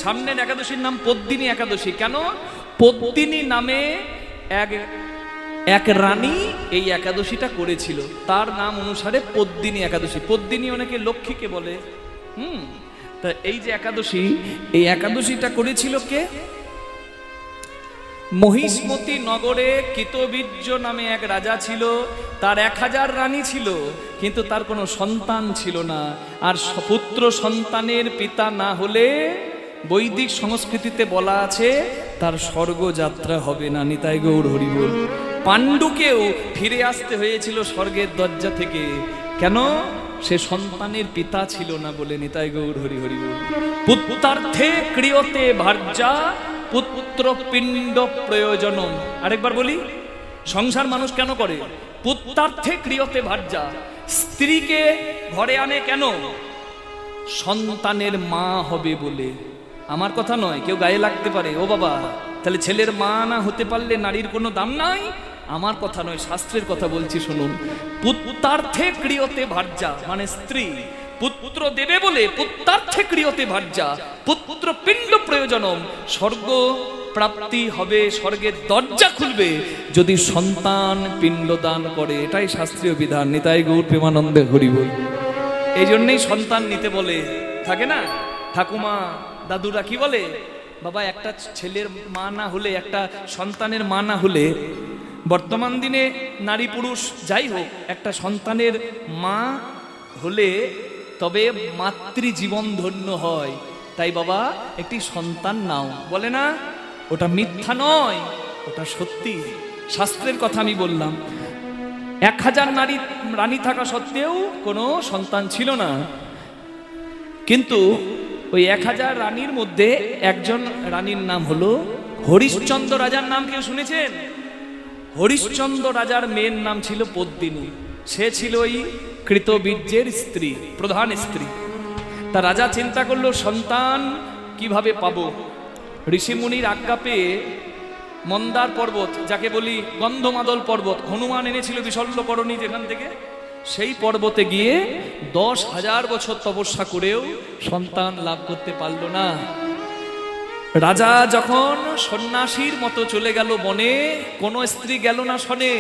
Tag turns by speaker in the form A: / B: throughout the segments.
A: সামনের একাদশীর নাম পদ্মিনী একাদশী। কেন? পদ্মিনী নামে এক রানী এই একাদশীটা করেছিল, তার নাম অনুসারে পদ্মিনী একাদশী। পদ্মিনী অনেকে লক্ষ্মীকে বলে। তা এই যে একাদশী, এই একাদশীটা করেছিল কে? মহিষ্মতি নগরে কৃতবীর্য নামে এক রাজা ছিল, তার 1000 রানী ছিল, কিন্তু তার কোনো সন্তান ছিল না। আর পুত্র সন্তানের পিতা না হলে বৈদিক সংস্কৃতিতে বলা আছে তার স্বর্গযাত্রা হবে না। নিতাই গৌর হরি বল। পাণ্ডুকেও ফিরে আসতে হয়েছিল স্বর্গের দরজা থেকে। কেন? সে সন্তানের পিতা ছিল না বলে। নিতাই গৌর হরি হরি বল। পুত্রার্থে ক্রিয়তে ভার্যা পুত্র পিণ্ড প্রয়োজনম। আরেকবার বলি, সংসার মানুষ কেন করে? পুত্রার্থে ক্রিয়তে ভার্যা। স্ত্রীকে ঘরে আনে কেন? সন্তানের মা হবে বলে। আমার কথা নয়, কেউ গায়ে লাগতে পারে, ও বাবা তাহলে ছেলের মা না হতে পারলে নারীর কোনো দাম নাই। আমার কথা নয়, শাস্ত্রের কথা বলছি শুনুন। পুত্রার্থে ক্রিয়তে ভার্যা মানে স্ত্রী পুত্র দেবে বলে পুত্রার্থে ক্রিয়তে ভার্যা পুত্র পিণ্ড প্রয়োজনম। স্বর্গ প্রাপ্তি হবে, স্বর্গের দরজা খুলবে যদি সন্তান পিণ্ড দান করে। এটাই শাস্ত্রীয় বিধান। নিতাই গৌর প্রেমানন্দে হরি বল। এই জন্যই সন্তান নিতে বলে। থাকে না ঠাকুমা দাদুরা কি বলে, বাবা একটা ছেলের মা না হলে, একটা সন্তানের মা না হলে, বর্তমান দিনে নারী পুরুষ যাই হোক, একটা সন্তানের মা হলে তবে মাতৃজীবন ধন্য হয়। তাই বাবা একটি সন্তান নাও, বলে না? ওটা মিথ্যা নয়, ওটা সত্যি। শাস্ত্রের কথা আমি বললাম। 1000 রানী থাকা সত্ত্বেও কোনো সন্তান ছিল না, কিন্তু ওই 1000 রানীর মধ্যে একজন রানীর নাম হলো হরিশ্চন্দ্র রাজার। নাম কেউ শুনেছেন? হরিশ্চন্দ্র রাজার মেয়ের নাম ছিল পদ্মিনী। সে ছিল ওই কৃতবীর্যের স্ত্রী, প্রধান স্ত্রী। তা রাজা চিন্তা করলো সন্তান কিভাবে পাবো। ঋষিমুনির আজ্ঞা পেয়ে মন্দার পর্বত, যাকে বলি গন্ধমাদল পর্বত, হনুমান এনেছিল বিশল্যকরণী যেখান থেকে, সেই পর্বতে গিয়ে 10,000 বছর তপস্যা করেও সন্তান লাভ করতে পারল না। রাজা যখন সন্ন্যাসীর মতো চলে গেল বনে, কোনো স্ত্রী গেল না শনে,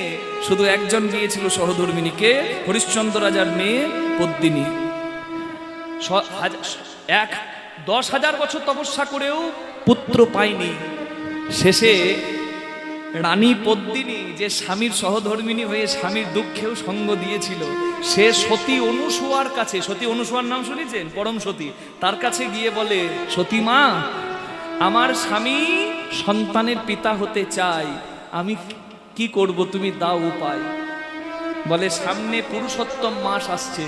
A: শুধু একজন গিয়েছিল সহধর্মিনীকে, হরিশ্চন্দ্র রাজার মেয়ে পদ্মিনী। 10,000 বছর তপস্যা করেও পুত্র পায়নি। শেষে রানী পদ্মিনী, যে স্বামীর সহধর্মিনী হয়ে স্বামীর দুঃখেও সঙ্গ দিয়েছিল, সে সতী অনুসূয়ার কাছে, সতী অনুসূয়ার নাম শুনেছেন? পরম সতী। তার কাছে গিয়ে বলে, সতী মা, আমার স্বামী সন্তানের পিতা হতে চাই, আমি কি করব, তুমি দাও উপায়। বলে, সামনে পুরুষোত্তম মাস আসছে,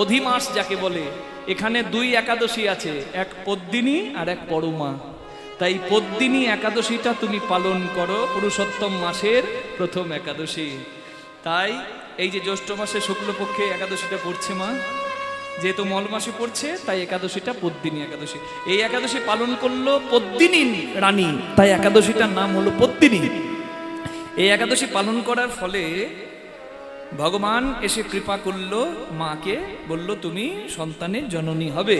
A: অধিমাস যাকে বলে, এখানে 2 একাদশী আছে, এক পদ্মিনী আর এক পরমা। তাই পদ্মিনী একাদশীটা তুমি পালন করো, পুরুষোত্তম মাসের প্রথম একাদশী। তাই এই যে জ্যৈষ্ঠ মাসে শুক্লপক্ষে একাদশীটা পড়ছে মা, যেহেতু মল মাসে পড়ছে, তাই একাদশীটা পদ্মিনী একাদশী। এই একাদশী পালন করলো পদ্মিনী রানী, তাই একাদশীটার নাম হলো পদ্মিনী। এই একাদশী পালন করার ফলে ভগবান এসে কৃপা করলো, মাকে বলল তুমি সন্তানের জননী হবে।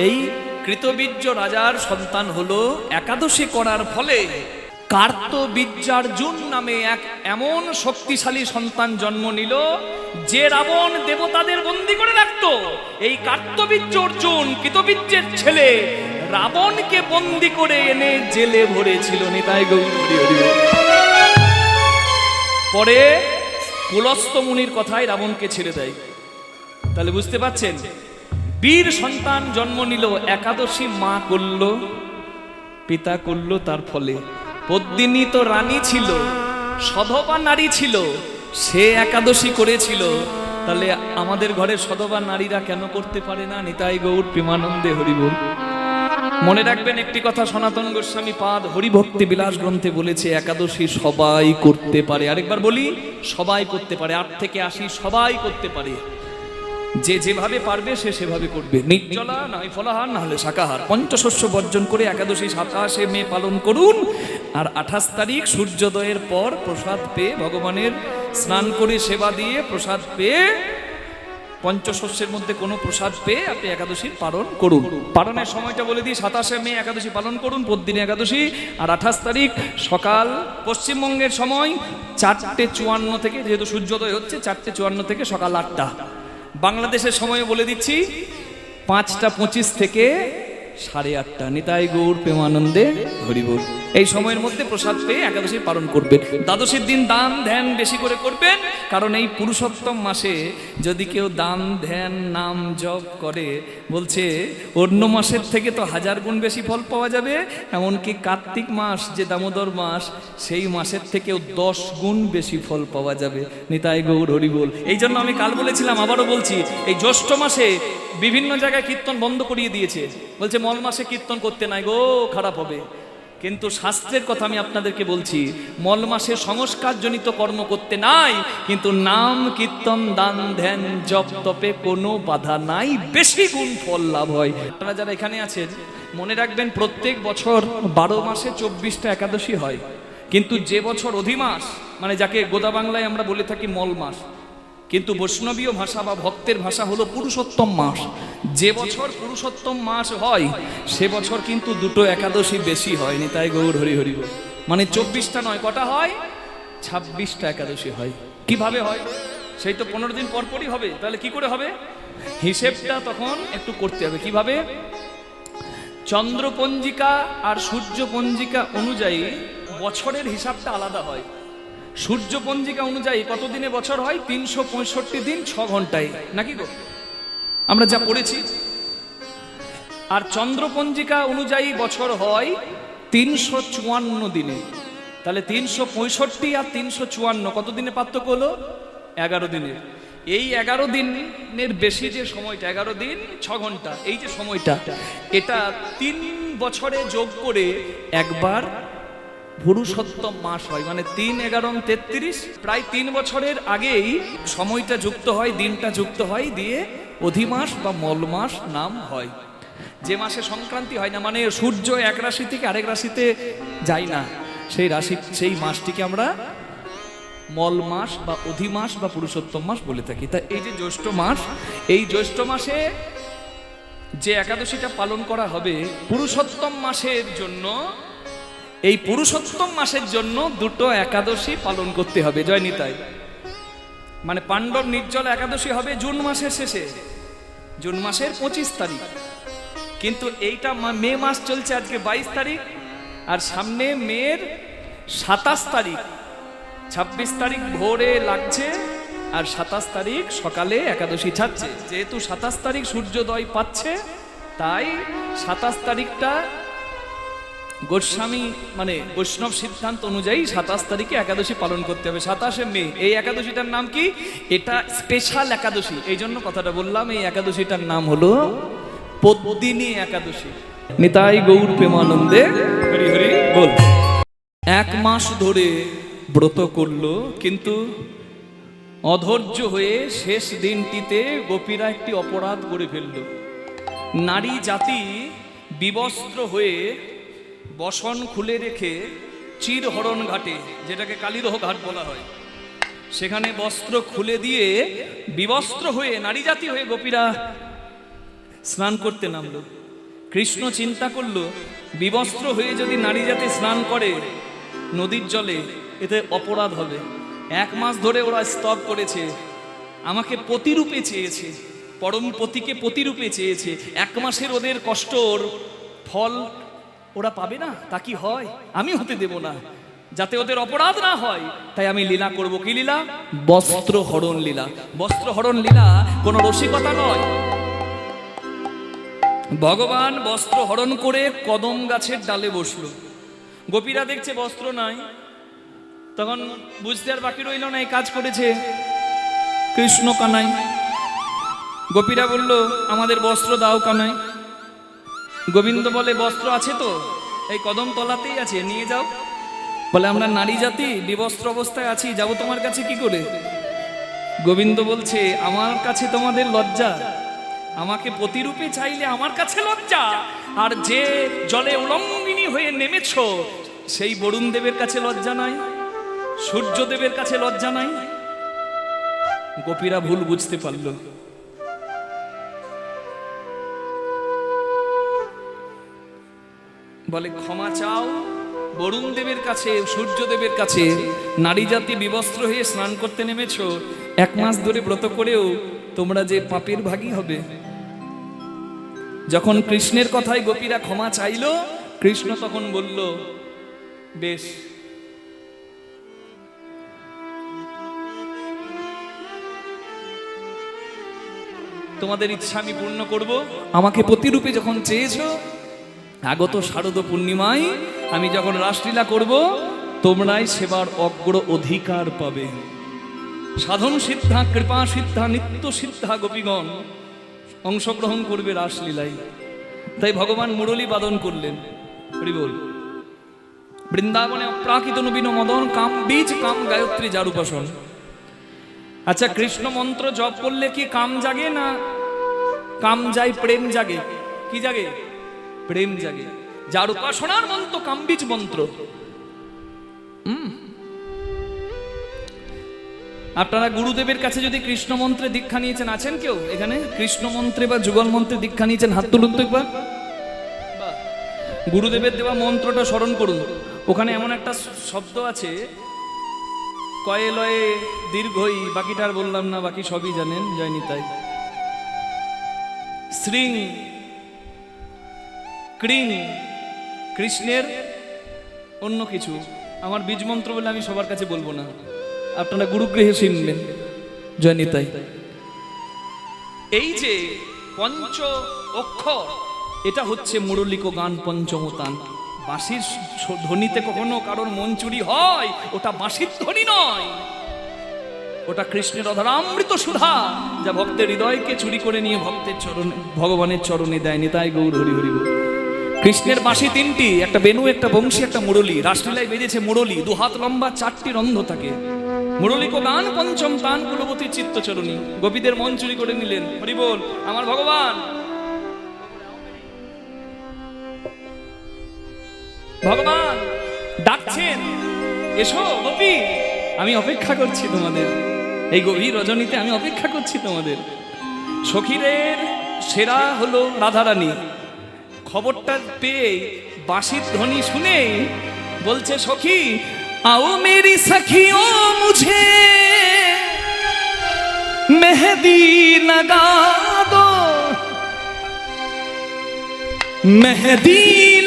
A: এই কৃতবীর্য রাজার সন্তান হলো। একাদশী করার ফলে কার্তবীর্যার্জুন নামে এক এমন শক্তিশালী সন্তান জন্ম নিল, যে রাবণ দেবতাদের বন্দী করে রাখতো। এই কার্তবীর্য অর্জুন, কৃতবীর্যের ছেলে, রাবণকে বন্দী করে এনে জেলে ভরেছিল। নিতাই গৌর হরি হরি বল। পরে পুলস্ত্য মুনির কথায় রাবণকে ছেড়ে দেয়। তাহলে বুঝতে পারছেন, বীর সন্তান জন্ম নিল, একাদশী মা করল, পিতা করল। তার ফলে পদ্মিনী তো রানী ছিল, সধবা নারী ছিল, সে একাদশী করেছিল। তাহলে আমাদের ঘরে সধবা নারীরা কেন করতে পারে না? নিতাই গৌর প্রেমানন্দে হরি বল। মনে রাখবেন একটি কথা, সনাতন গোস্বামী পাদ হরিভক্তি বিলাস গ্রন্থে বলেছে, একাদশী সবাই করতে পারে। আরেকবার বলি, সবাই করতে পারে। 8 থেকে 80 সবাই করতে পারে। যে যেভাবে পারবে সে সেভাবে করবে। নির্জলা নয় ফলাহার, না হলে শাকাহার, পঞ্চশস্য বর্জন করে একাদশী 27 মে পালন করুন। আর 28 তারিখ সূর্যোদয়ের পর প্রসাদ পেয়ে, ভগবানের স্নান করে সেবা দিয়ে প্রসাদ পেয়ে পঞ্চশস্যের মধ্যে কোনো প্রসাদ পেয়ে আপনি একাদশী পালন করুন। পালনের সময়টা বলে দিই, 27শে মে একাদশী পালন করুন, পরদিনে একাদশী। আর 28 তারিখ সকাল পশ্চিমবঙ্গের সময় 4:54 থেকে, যেহেতু সূর্যোদয় হচ্ছে 4:54 থেকে সকাল 8টা। বাংলাদেশের সময় বলে দিচ্ছি 5:25 থেকে 8:30। নিতাই গৌর প্রেমানন্দে হরিবোল। এই সময়ের মধ্যে প্রসাদ পেয়ে একাদশী পালন করবেন। দ্বাদশীর দিন দান ধ্যান বেশি করে করবেন, কারণ এই পুরুষোত্তম মাসে যদি কেউ দান ধ্যান নাম জপ করে, বলছে অন্য মাসের থেকে তো 1000 গুণ বেশি ফল পাওয়া যাবে। এমনকি কার্তিক মাস যে দামোদর মাস, সেই মাসের থেকেও 10 গুণ বেশি ফল পাওয়া যাবে। নিতাই গৌর হরিবোল। এই জন্য আমি কাল বলেছিলাম, আবারও বলছি, এই জ্যৈষ্ঠ মাসে বিভিন্ন জায়গায় কীর্তন বন্ধ করিয়ে দিয়েছে, বলছে মল মাসে কীর্তন করতে নাই গো, খারাপ হবে। কিন্তু শাস্ত্রের কথা আমি আপনাদেরকে বলছি, মল মাসে সংস্কারজনিত কর্ম করতে নাই, কিন্তু নাম কীর্তন দান ধ্যান জপ তপে কোনো বাধা নাই, বেশি গুণ ফল লাভ হয়। আপনারা যারা এখানে আছেন মনে রাখবেন, প্রত্যেক বছর 12 মাসে 24টা একাদশী হয়, কিন্তু যে বছর অধিমাস, মানে যাকে গোদা বাংলায় আমরা বলে থাকি মল মাস, কিন্তু বৈষ্ণবীয় ভাষা বা ভক্তের ভাষা হলো পুরুষোত্তম মাস। যে বছর পুরুষোত্তম মাস হয় সে বছর কিন্তু 2টো একাদশী বেশি হয়। নিতাই গৌর হরি হরি বল। মানে 24টা নয়, কটা হয়? 26টা একাদশী হয়। কিভাবে হয়? সেই তো 15 দিন পর পরই হবে, তাহলে কি করে হবে? হিসেবটা তখন একটু করতে হবে। কিভাবে? চন্দ্রপঞ্জিকা আর সূর্যপঞ্জিকা অনুযায়ী বছরের হিসাবটা আলাদা হয়। সূর্যপঞ্জিকা অনুযায়ী কতদিনে বছর হয়? 365 দিন 6 ঘন্টায়, নাকি গো? আমরা যা পড়েছি। আর চন্দ্রপঞ্জিকা অনুযায়ী বছর হয় 354 দিনে। তাহলে 365 আর 354 কত দিনে পার্থক্য হলো? 11 দিনের। এই 11 দিনের বেশি যে সময়টা, 11 দিন 6 ঘন্টা, এই যে সময়টা, এটা 3 বছরে যোগ করে একবার পুরুষোত্তম মাস হয়। মানে 3, 11, 33, প্রায় 3 বছরের আগেই সময়টা যুক্ত হয়, দিনটা যুক্ত হয়, দিয়ে অধিমাস বা মল মাস নাম হয়। যে মাসে সংক্রান্তি হয় না, মানে সূর্য এক রাশি থেকে আরেক রাশিতে যায় না, সেই রাশি, সেই মাসটিকে আমরা মল মাস বা অধিমাস বা পুরুষোত্তম মাস বলে থাকি। তা এই যে জ্যৈষ্ঠ মাস, এই জ্যৈষ্ঠ মাসে যে একাদশীটা পালন করা হবে পুরুষোত্তম মাসের জন্য, এই পুরুষোত্তম মাসের জন্য 2টো একাদশী পালন করতে হবে। জয় নিতাই। মানে পাণ্ডব নির্জল একাদশী হবে জুন মাসের শেষে, জুন মাসের 25 তারিখ। কিন্তু এইটা মে মাস চলছে, আজকে 22 তারিখ, আর সামনে মের 27 তারিখ, 26 তারিখ ভোরে লাগছে, আর 27 তারিখ সকালে একাদশী ছাড়ছে। যেহেতু 27 তারিখ সূর্যোদয় পাচ্ছে, তাই 27 তারিখটা গোস্বামী মানে বৈষ্ণব সিদ্ধান্ত অনুযায়ী 27 তারিখে একাদশী পালন করতে হবে। 27শে মে। এই একাদশীটার নাম কি? এটা স্পেশাল একাদশী, এই জন্য কথাটা বললাম। এই একাদশীটার নাম হলো পদ্মিনী একাদশী। নিতাই গৌর প্রেমানন্দে হরি হরি বল। 1 মাস ধরে ব্রত করলো, কিন্তু অধৈর্য হয়ে শেষ দিনটিতে গোপীরা একটি অপরাধ করে ফেলল। নারী জাতি বিবস্ত্র হয়ে বসন খুলে রেখে চিরহরণ ঘাটে, যেটাকে কালীদহ ঘাট বলা হয়, সেখানে বস্ত্র খুলে দিয়ে বিবস্ত্র হয়ে নারী জাতি হয়ে গোপীরা স্নান করতে নামলো। কৃষ্ণ চিন্তা করলো, বিবস্ত্র হয়ে যদি নারী জাতি স্নান করে নদীর জলে, এতে অপরাধ হবে। 1 মাস ধরে ওরা স্তব করেছে, আমাকে পতিরূপে চেয়েছে, পরম পতিকে পতিরূপে চেয়েছে। 1 মাসের ওদের কষ্টর ফল ওরা পাবে না, তা কি হয়? আমি হতে দেব না, যাতে ওদের অপরাধ না হয়, তাই আমি লীলা করব। কি লীলা? বস্ত্র হরণ লীলা। বস্ত্র হরণ লীলা কোনো রসিকতা নয়। ভগবান বস্ত্র হরণ করে কদম গাছের ডালে বসলো। গোপীরা দেখছে বস্ত্র নাই, তখন বুঝতে আর বাকি রইল না, এই কাজ করেছে কৃষ্ণ কানাই। গোপীরা বলল, আমাদের বস্ত্র দাও কানাই। গোবিন্দ বলে, বস্ত্র আছে তো, এই কদম তলাতেই আছে, নিয়ে যাও। বলে, আমরা নারী জাতি বিবস্ত্র অবস্থায় আছি, যাব তোমার কাছে কি করে? গোবিন্দ বলছে, আমার কাছে তোমাদের লজ্জা, আমাকে প্রতিরূপে চাইলে আমার কাছে লজ্জা, আর যে জলে উলঙ্গিনী হয়ে নেমেছ সেই বরুণ দেবের কাছে লজ্জা নাই, সূর্যদেবের কাছে লজ্জা নাই। গোপীরা ভুল বুঝতে পারল। বলে ক্ষমা চাও বরুণ দেবের কাছে, সূর্যদেবের কাছে। নারী জাতি বিবস্ত্র হয়ে স্নান করতে নেমেছ, 1 মাস ধরে ব্রত করেও তোমরা যে পাপের ভাগী হবে। যখন কৃষ্ণের কথায় গোপীরা ক্ষমা চাইল, কৃষ্ণ তখন বলল, বেশ, তোমাদের ইচ্ছা আমি পূর্ণ করব। আমাকে প্রতিরূপে যখন চেয়েছ, আগত শারদ পূর্ণিমায় আমি যখন রাসলীলা করব, তোমরাই সেবার অগ্র অধিকার পাবে। সাধন সিদ্ধা, কৃপা সিদ্ধা, নিত্য সিদ্ধা গোপীগণ অংশগ্রহণ করবে রাসলীলায়। তাই ভগবান মুরলী বাদন করলেন। হরি বল। বৃন্দাবনে অপ্রাকৃত নবীন মদন, কাম বীজ কাম গায়ত্রী যার উপাসন। আচ্ছা, কৃষ্ণ মন্ত্র জপ করলে কি কাম জাগে না কাম যায় প্রেম জাগে? কি জাগে? প্রেম জাগে। যার উপাসনার মন্ত্র কাম বীজ মন্ত্র। আপনারা গুরুদেবের কাছে যদি কৃষ্ণ মন্ত্রে দীক্ষা নিয়েছেন, আছেন কেউ এখানে কৃষ্ণ মন্ত্রে বা যুগল মন্ত্রে দীক্ষা নিয়েছেন? হাত তুলুন তো একবার। গুরুদেবের দেওয়া মন্ত্রটা স্মরণ করুন। ওখানে এমন একটা শব্দ আছে, কয়ে লয়ে দীর্ঘই, বাকিটা আর বললাম না, বাকি সবই জানেন, জয়নি তাই। শ্রীং ক্রিং, কৃষ্ণের অন্য কিছু। আমার বীজ মন্ত্র বলে আমি সবার কাছে বলবো না, আপনারা গুরুগৃহে শুনবেন, জয়নি তাই। এই যে পঞ্চ অক্ষর, এটা হচ্ছে মুরলিক গান পঞ্চমতান। বাঁশির ধ্বনিতে কখনো কারোর মন চুরি হয়? ওটা বাঁশির ধ্বনি নয়, ওটা কৃষ্ণের অধরামৃত সুধা, যা ভক্তের হৃদয়কে চুরি করে নিয়ে ভক্তের চরণে, ভগবানের চরণে দেয়নি। তাই গৌর হরি হরি বল। কৃষ্ণের বাঁশি 3টি, একটা বেনু, একটা বংশী, একটা মুরলী। রাসলীলায় বেজেছে মুরলী, 2 হাত লম্বা, 4টি রন্ধ থাকে। মুরলিক গান পঞ্চম তান, কুলবতী চিত্তচরণী। গোপীদের মন চুরি করে নিলেন। হরি বল। আমার ভগবান, ভগবান ডাকছেন, এসো গোপী, আমি অপেক্ষা করছি তোমাদের। এই গভীর রজনীতে আমি অপেক্ষা করছি তোমাদের। সখীদের সেরা হলো রাধারানী। খবরটা পেয়ে, বাঁশির ধ্বনি শুনে বলছে, সখী आओ मेरी सखियों, मुझे मेहंदी लगा दो, मेहंदी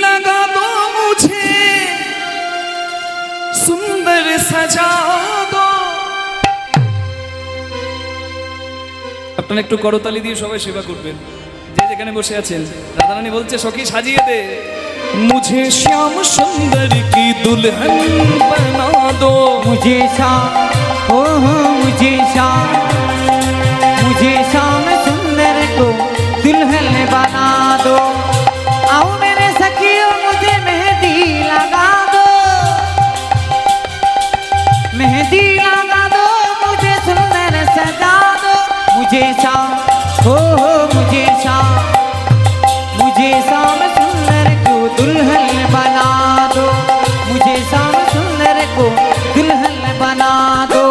A: लगा दो मुझे, सुंदर सजा दो। আপনারা একটু করতালি দিয়ে সবাই সেবা করবেন, যে যেখানে বসে আছেন। রাধারানী বলছে, সখী সাজিয়ে দে, मुझे श्याम सुंदर की दुल्हन बना दो,
B: मुझे श्याम, हो मुझे श्याम, मुझे श्याम सुंदर को दुल्हन बना दो। आओ मेरे सखियों, मुझे मेहंदी लगा दो, मेहंदी लगा दो, मुझे सुंदर सजा दो। मुझे श्याम, हो मुझे श्याम, मुझे श्याम सुंदर को दुल्हन बना दो, मुझे श्याम सुंदर को दुल्हन बना दो।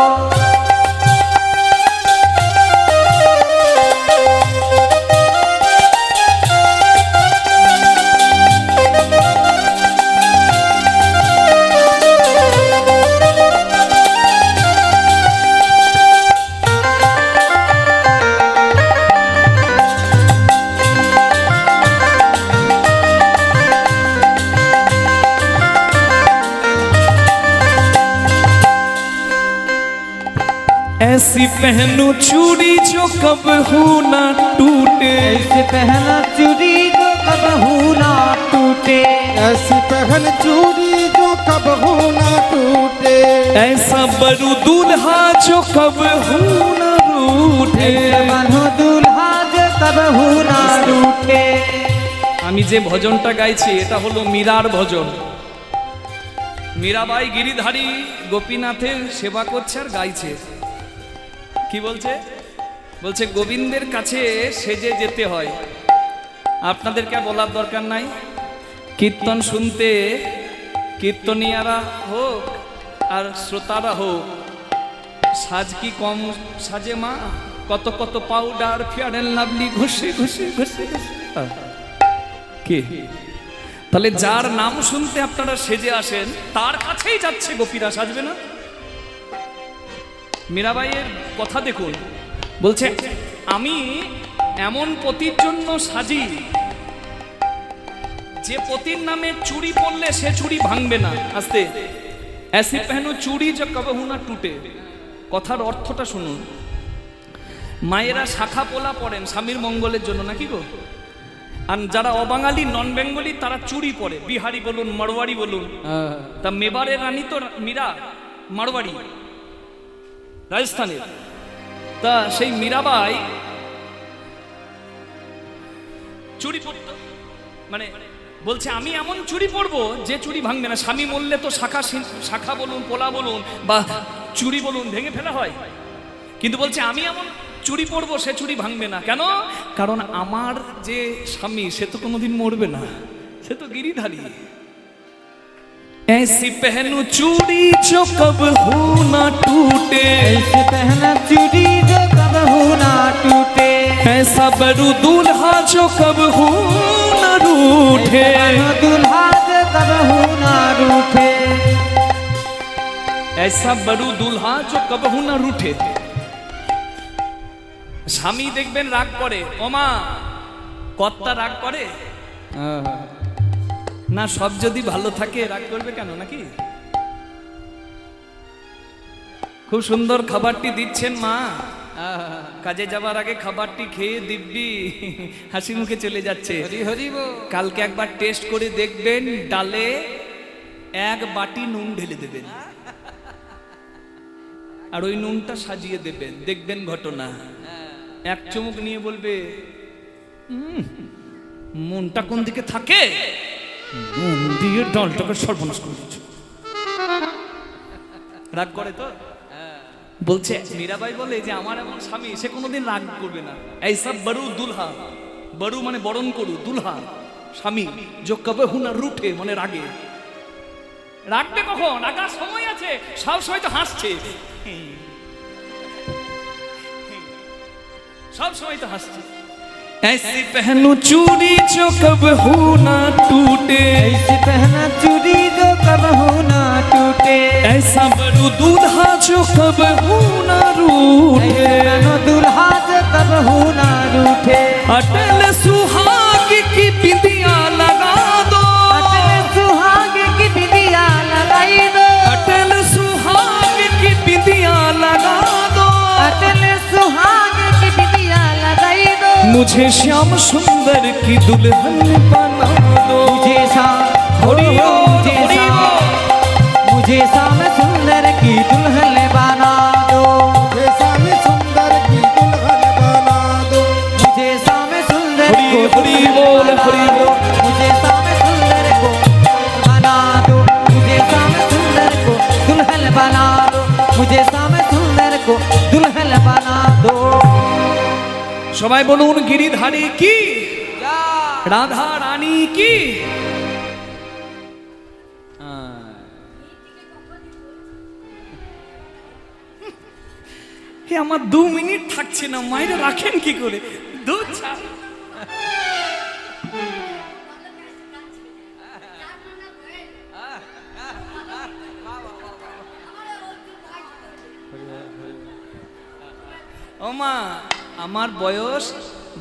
A: ऐसी पहनो चूड़ी जो कबहू ना टूटे,
B: ऐसे पहना चूड़ी जो कबहू ना टूटे,
C: ऐसी पहन चूड़ी जो कबहू ना टूटे,
A: ऐसा बरू दूल्हा जो कबहू ना रूठे,
B: ऐसा बनो दूल्हा जो कबहू ना रूठे।
A: আমি যে ভজনটা গাইছি এটা হলো মীরার ভজন। মীরাবাই গিরিধারী গোপীনাথের সেবা করছে আর গাইছে। কি বলছে? বলছে গোবিন্দের কাছে সেজে যেতে হয়। আপনাদেরকে আর বলার দরকার নাই, কীর্তন শুনতে কীর্তনিয়ারা হোক আর শ্রোতারা হোক, সাজ কি কম সাজে মা, কত কত পাউডার, ফেয়ার এন্ড লাভলি ঘষে ঘষে ঘষে ঘষে। কে তাহলে যার নাম শুনতে আপনারা সেজে আসেন তার কাছেই যাচ্ছে গোপীরা, সাজবে না? মীরাবাইয়ের কথা দেখুন, বলছে আমি এমন পতির জন্য সাজি যে পতির নামে চুড়ি পড়লে সে চুড়ি ভাঙবে না। আস্তে, ऐसी पहनो चूड़ी जो कबहू ना टूटे। কথার অর্থটা শুনুন। মায়েরা শাখা পোলা পড়েন স্বামীর মঙ্গলের জন্য, নাকি গো? আর যারা অবাঙালি নন বেঙ্গলি তারা চুড়ি পরে, বিহারি বলুন মারোয়ারি বলুন। তা মেবারের রানী তো মীরা মারোয়ারি, রাজস্থানের। তা সেই মীরাবাই চুড়ি পরতো, মানে বলছে আমি এমন চুড়ি পরবো যে চুড়ি ভাঙবে না। স্বামী মরলে তো শাখা বলুন পোলা বলুন বা চুড়ি বলুন ভেঙে ফেলা হয়, কিন্তু বলছে আমি এমন চুড়ি পরবো সে চুড়ি ভাঙবে না। কেন? কারণ আমার যে স্বামী সে তো কোনোদিন মরবে না, সে তো গিরিধারী। ऐसी पहनो चूड़ी जो कबहू ना टूटे,
B: ऐसे पहना चूड़ी जो कबहू ना टूटे,
A: ऐसा बरू दूल्हा जो कबहू ना रूठे,
B: पहनो दूल्हा जो कबहू ना रूठे,
A: ऐसा बरू दूल्हा जो कबहू ना रूठे। স্বামী দেখবেন রাগ করে, ওমা কর্তা রাগ করে না? সব যদি ভালো থাকে রাগ করবে কেন, নাকি? খুব সুন্দর খাবারটি দিচ্ছেন মা, কাজে যাবার আগে খাবারটি খেয়ে দিব্যি হাসি মুখে চলে যাচ্ছে। কালকে একবার টেস্ট করে দেখবেন, ডালে এক বাটি নুন ঢেলে দেবেন আর ওই নুনটা সাজিয়ে দেবেন, দেখবেন ঘটনা। এক চুমুক নিয়ে বলবে মনটা কোন দিকে থাকে, নুন দিয়ে ডালটাকে সর্বনাশ করে দিচ্ছ। রাগ করে তো? বলছে মীরাবাই বলে যে আমার এমন স্বামী সে কোনোদিন রাগ করবে না। এই সব বড়ু দুলহা, বড়ু মানে বরণ করু, দুলহা স্বামী, যে কবহু না রুঠে মানে রাগে। রাগবে কখন? রাগার সময় আছে, সব সময় তো হাসছে, সব সময় তো হাসছে। ऐसी पहनो चूड़ी जो कबहू ना टूटे,
B: ऐसे पहना चूड़ी जो कबहू ना टूटे,
A: ऐसा बरू दूल्हा जो कबहू ना रूठे,
B: ऐसे पहनो दूल्हा जो कबहू ना रूठे,
A: अटल सुहाग की बिंदिया लगा दो,
B: अटल सुहाग की बिंदिया लगाई दो,
A: अटल सुहाग की बिंदिया लगा दो,
B: अटल सुहाग की बिंदिया लगाई दो,
A: मुझे श्याम सुंदर की दुल्हन बना दो,
B: मुझे शाम मुझे शाम सुंदर की दुल्हन बना दो,
C: मुझे स्वामी सुंदर की दुल्हन बना दो।
B: मुझे शाम सुंदर को
A: हरि बोल, हरि बोल।
B: मुझे शाम सुंदर को बना दो, मुझे शाम सुंदर को दुल्हन बना दो, मुझे शाम सुंदर को दुल्हन बना दो।
A: সবাই বলুন গিরিধারী কি, রাধা রানী কি। আমার 2 মিনিট থাকছে না, মায়েরা রাখেন কি করে? দুধ ছাড়। ও মা, আমার বয়স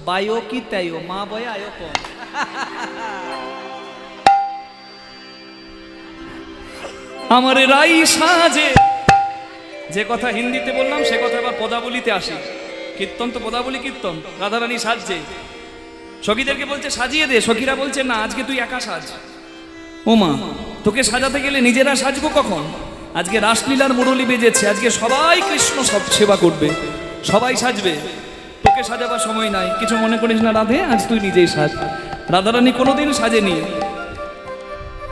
A: বায়ো কি তাইও, মা বয়ে আয়ো কম। আমার রাই সাজে, যে কথা হিন্দিতে বললাম সে কথা এবার পদাবলিতে আসি। কীর্তন তো পদাবলি কীর্তন। রাধারানী সাজছে, সখীদেরকে বলছে সাজিয়ে দে, সখীরা বলছে না আজকে তুই একা সাজ। ও মা, তোকে সাজাতে গেলে নিজেরা সাজবো কখন? আজকে রাসলীলার মুরলি বেজেছে, আজকে সবাই কৃষ্ণ সব সেবা করবে, সবাই সাজবে, তোকে সাজাবার সময় নাই। কিছু মনে করিস না রাধে, আজ তুই নিজেই সাজ। রাধারানী কোনোদিন সাজেনি,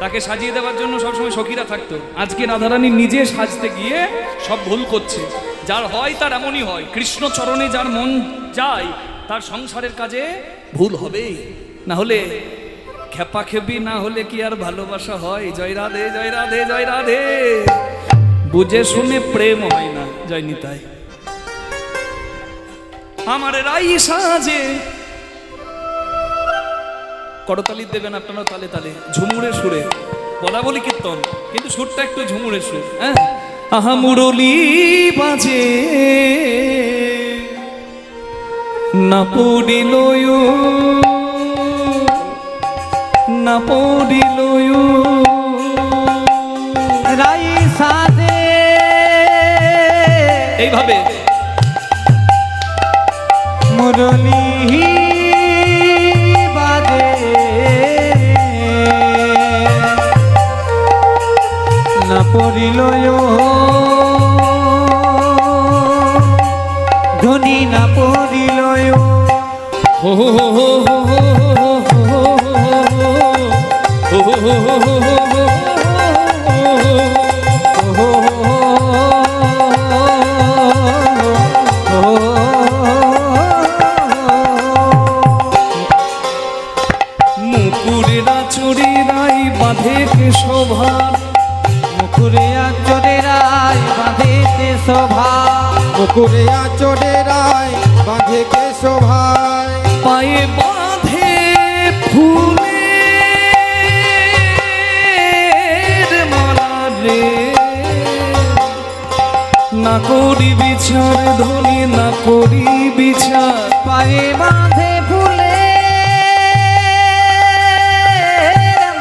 A: তাকে সাজিয়ে দেওয়ার জন্য সবসময় সখীরা থাকতো। আজকে রাধারানী নিজে সাজতে গিয়ে সব ভুল করছে। যার হয় তার এমনই হয়, কৃষ্ণ চরণে যার মন যায় তার সংসারের কাজে ভুল হবে, না হলে খেপাখেপি না হলে কি আর ভালোবাসা হয়? জয় রাধে, জয় রাধে, জয় রাধে। বুঝে শুনে প্রেম হয় না, জয় নিতাই। আমার রাই সাজে করতালি দেবেন আপনারা তালে তালে, ঝুমুরে সুরে, বলা বলি কীর্তন, কিন্তু সুরটা একটু ঝুমুরের সুর। হ্যাঁ, আহা মুরলি বাজে না পড়িল না পড়িল
B: রাই সাজে
A: এইভাবে
B: মুরলি বাজে না পড়িল ধ্বনি না পড়িল
A: হো হো হো হো হো হো হো হো মুকুরেরা চুরিরাই বাঁধে কেশভার,
B: মুকুরে আচরেরাই বাঁধেতে শোভা
C: মুকুরে আচরেরায় বাঁধে কে শোভায়,
A: পায়ে বাঁধে ফুলের মালা রে, না করি বিচার ধনী না করি বিচার,
B: পায়ে বাঁধে ফুলে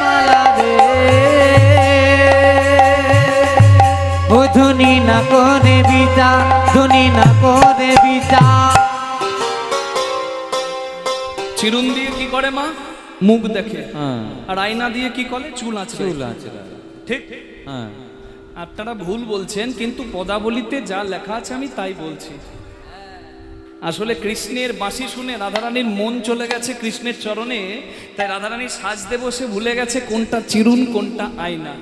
B: মালা রে ও ধ্বনি না করে বিচার ধ্বনি না করে বিচার
A: চিরুন দিয়ে কি করে মা? মুখ দেখে। আর আয়না দিয়ে কি করে? চুল আছে। ঠিক। আপনারা ভুল বলছেন, কিন্তু পদাবলিতে যা লেখা আছে আমি তাই বলছি। আসলে কৃষ্ণের বাঁশি শুনে রাধারানীর মন চলে গেছে কৃষ্ণের চরণে, তাই রাধারানী সাজতে বসে ভুলে গেছে কোনটা চিরুন কোনটা আয়না।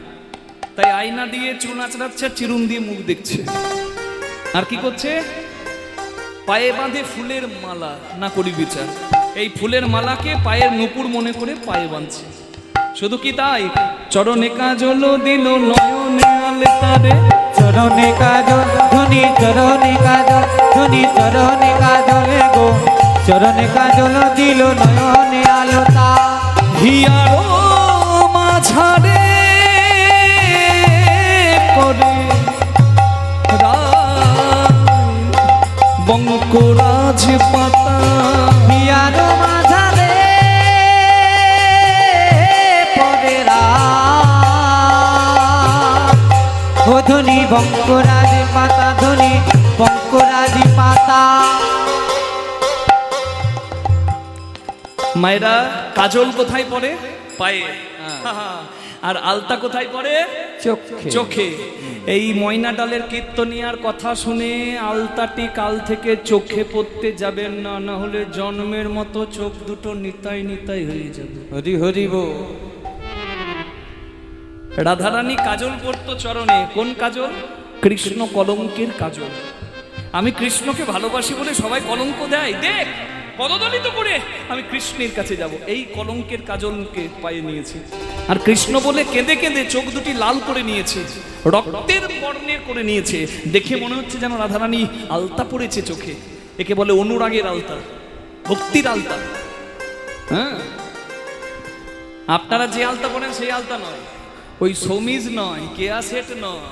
A: তাই আয়না দিয়ে চুল আঁচড়াচ্ছে, চিরুন দিয়ে মুখ দেখছে। আর কি করছে? পায়ে বাঁধে ফুলের মালা, না করি বিচার। এই ফুলের মালাকে পায়ের নুপুর মনে করে পায়ে বাঁধছে। শুধু কি তাই, চরণে কাজল দিল নয়নে আলতারে,
B: চরণে কাজল ধ্বনি চরণে কাজল ধ্বনি চরণে কাজল গো চরণে কাজল দিল নয়নে আলোতা
A: হিয়ারো মাঝারে করে বঙ্করাজ পাতা,
B: হিয়ার মাঝারে পরে ও ধ্বনি বঙ্করাজ পাতা ধ্বনি বঙ্করাজ পাতা।
A: মায়েরা কাজল কোথায় পড়ে? পায়ে। আর আলতা কোথায় পড়ে? চোখে। এই ময়না ডালের কীর্তনিয়ার কথা শুনে আলতাটি কাল থেকে চোখে পড়তে যাবেন না, না হলে জন্মের মতো চোখ দুটো নিতাই নিতাই হয়ে যাবে।
B: হরি হরি বল।
A: রাধারানী কাজল পড়তো চরণে। কোন কাজল? কৃষ্ণ কলঙ্কের কাজল। আমি কৃষ্ণকে ভালোবাসি বলে সবাই কলঙ্ক দেয়, দেখ পদদলিত করে আমি কৃষ্ণের কাছে যাব, এই কলঙ্কের কাজলকে পায়ে নিয়েছি। আর কৃষ্ণ বলে কেঁদে কেঁদে চোখ দুটি লাল করে নিয়েছে, রক্তের বর্ণের করে নিয়েছে। দেখে মনে হচ্ছে যেন রাধারানী আলতা পড়েছে চোখে। একে বলে অনুরাগের আলতা, ভক্তির আলতা। হ্যাঁ, আপনারা যে আলতা পড়েন সেই আলতা নয়, ওই সৌমিজ নয়, কেয়া সেট নয়,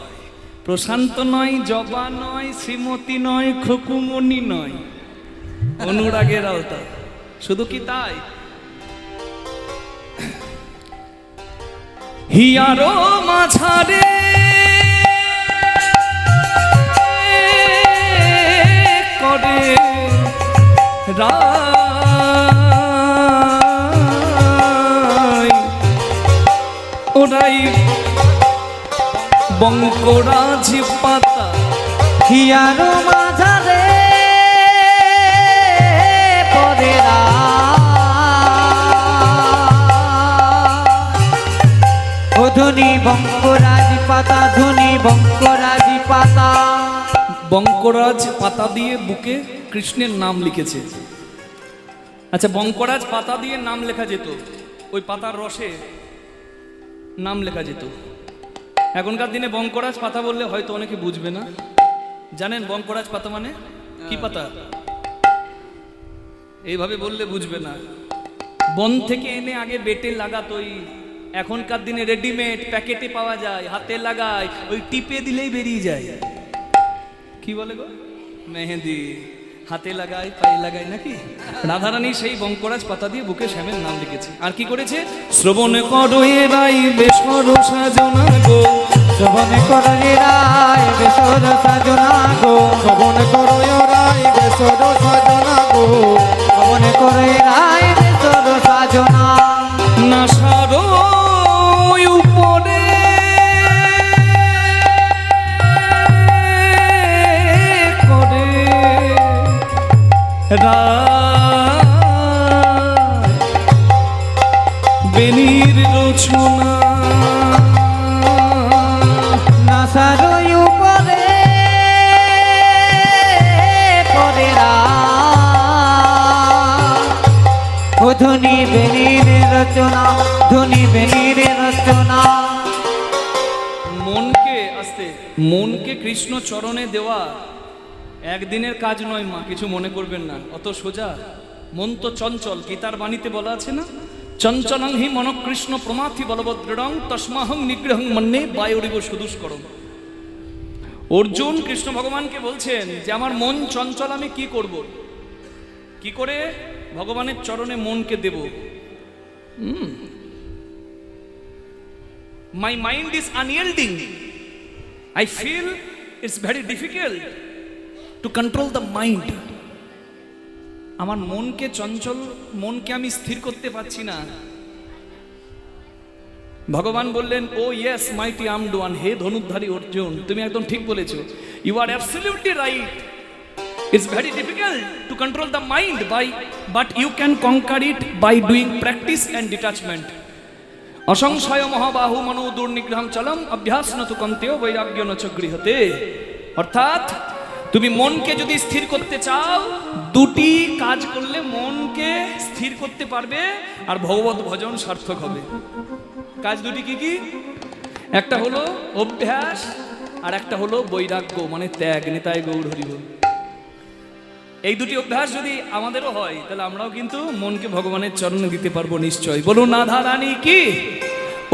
A: প্রশান্ত নয়, জবা নয়, শ্রীমতী নয়, খকুমণি নয়, অনুরাগের আলতা। শুধু কি তাই, হিয়ারো মাঝারে করে রাই ওরাই বঙ্করাজ পাতা,
B: হিয়ার মাঝারে পরে ও ধ্বনি বঙ্করাজ পাতা ধ্বনি বঙ্করাজ পাতা।
A: বঙ্করাজ পাতা দিয়ে বুকে কৃষ্ণের নাম লিখেছে। আচ্ছা, বঙ্করাজ পাতা দিয়ে নাম লেখা যেত, ওই পাতার রসে নাম লেখা যেত। এখনকার দিনে বঙ্করাজ পাতা বললে হয়তো অনেকে বুঝবে না। জানেন বঙ্করাজ পাতা মানে কি পাতা? এইভাবে বললে বুঝবে না। বন থেকে এনে আগে বেটে লাগাতোই, এখনকার দিনে রেডিমেড প্যাকেটে পাওয়া যায়, হাতে লাগায়, ওই টিপে দিলেই বেরিয়ে যায়। কি বলে গো? মেহেদি হাতে লাগায়, পায়ে লাগায় নাকি? রাধারানী সেই বঙ্করাজ পাতা দিয়ে বুকে শ্যামের নাম লিখেছে। আর কি করেছে? শ্রবণ করো এ রাই বেসর সাজনা গো,
B: শ্রবণ করো রে রায় বেসর সাজনা গো,
C: শ্রবণ করো রাই বেসর সাজনা গো,
B: শ্রবণ করো রে রায় বেসর সাজনা।
A: নাসার উপরে করে বেনির রচনা,
B: নাসার উপরে করে ও ধনী বেনির রচনা, ধনী বেনির রচনা।
A: মনকে কৃষ্ণ চরণে দেওয়া একদিনের কাজ নয় মা, কিছু মনে করবেন না, অত সোজা। মন তো চঞ্চল, গীতার বাণীতে বলা আছে না, চঞ্চলং হি মন কৃষ্ণ প্রমাথি বলবদ্রং তস্মাহং নিগ্রহং মন্যে বায়ুরিব সুদুষ্করম। অর্জুন কৃষ্ণ ভগবানকে বলছেন যে আমার মন চঞ্চল, আমি কি করব, কি করে ভগবানের চরণে মনকে দেব? My mind is unyielding. I feel it's very difficult to control the mind. আমার মনকে চঞ্চল, মনকে আমি স্থির করতে পারছি না। ভগবান বললেন, oh yes mighty armed one, হে ধনুর্ধারী অর্জুন, তুমি একদম ঠিক বলেছো। You are absolutely right. It's very difficult to control the mind but you can conquer it by doing practice and detachment. অসংশয় মহাবাহু মনো দুর্নিগ্রহম চলম অভ্যাস নতু কন্তেও বৈরাগ্য নচ গৃহতে। অর্থাৎ তুমি মনকে যদি স্থির করতে চাও, দুটি কাজ করলে মনকে স্থির করতে পারবে আর ভগবত ভজন সার্থক হবে। কাজ দুটি কি কি? একটা হলো অভ্যাস আর একটা হলো বৈরাগ্য, মানে ত্যাগ। নিতাই গৌর হরি বল। এই দুটি অভ্যাস যদি আমাদেরও হয়, তাহলে আমরাও কিন্তু মনকে ভগবানের চরণে দিতে পারবো নিশ্চয়। বলুন রাধা রানী কি?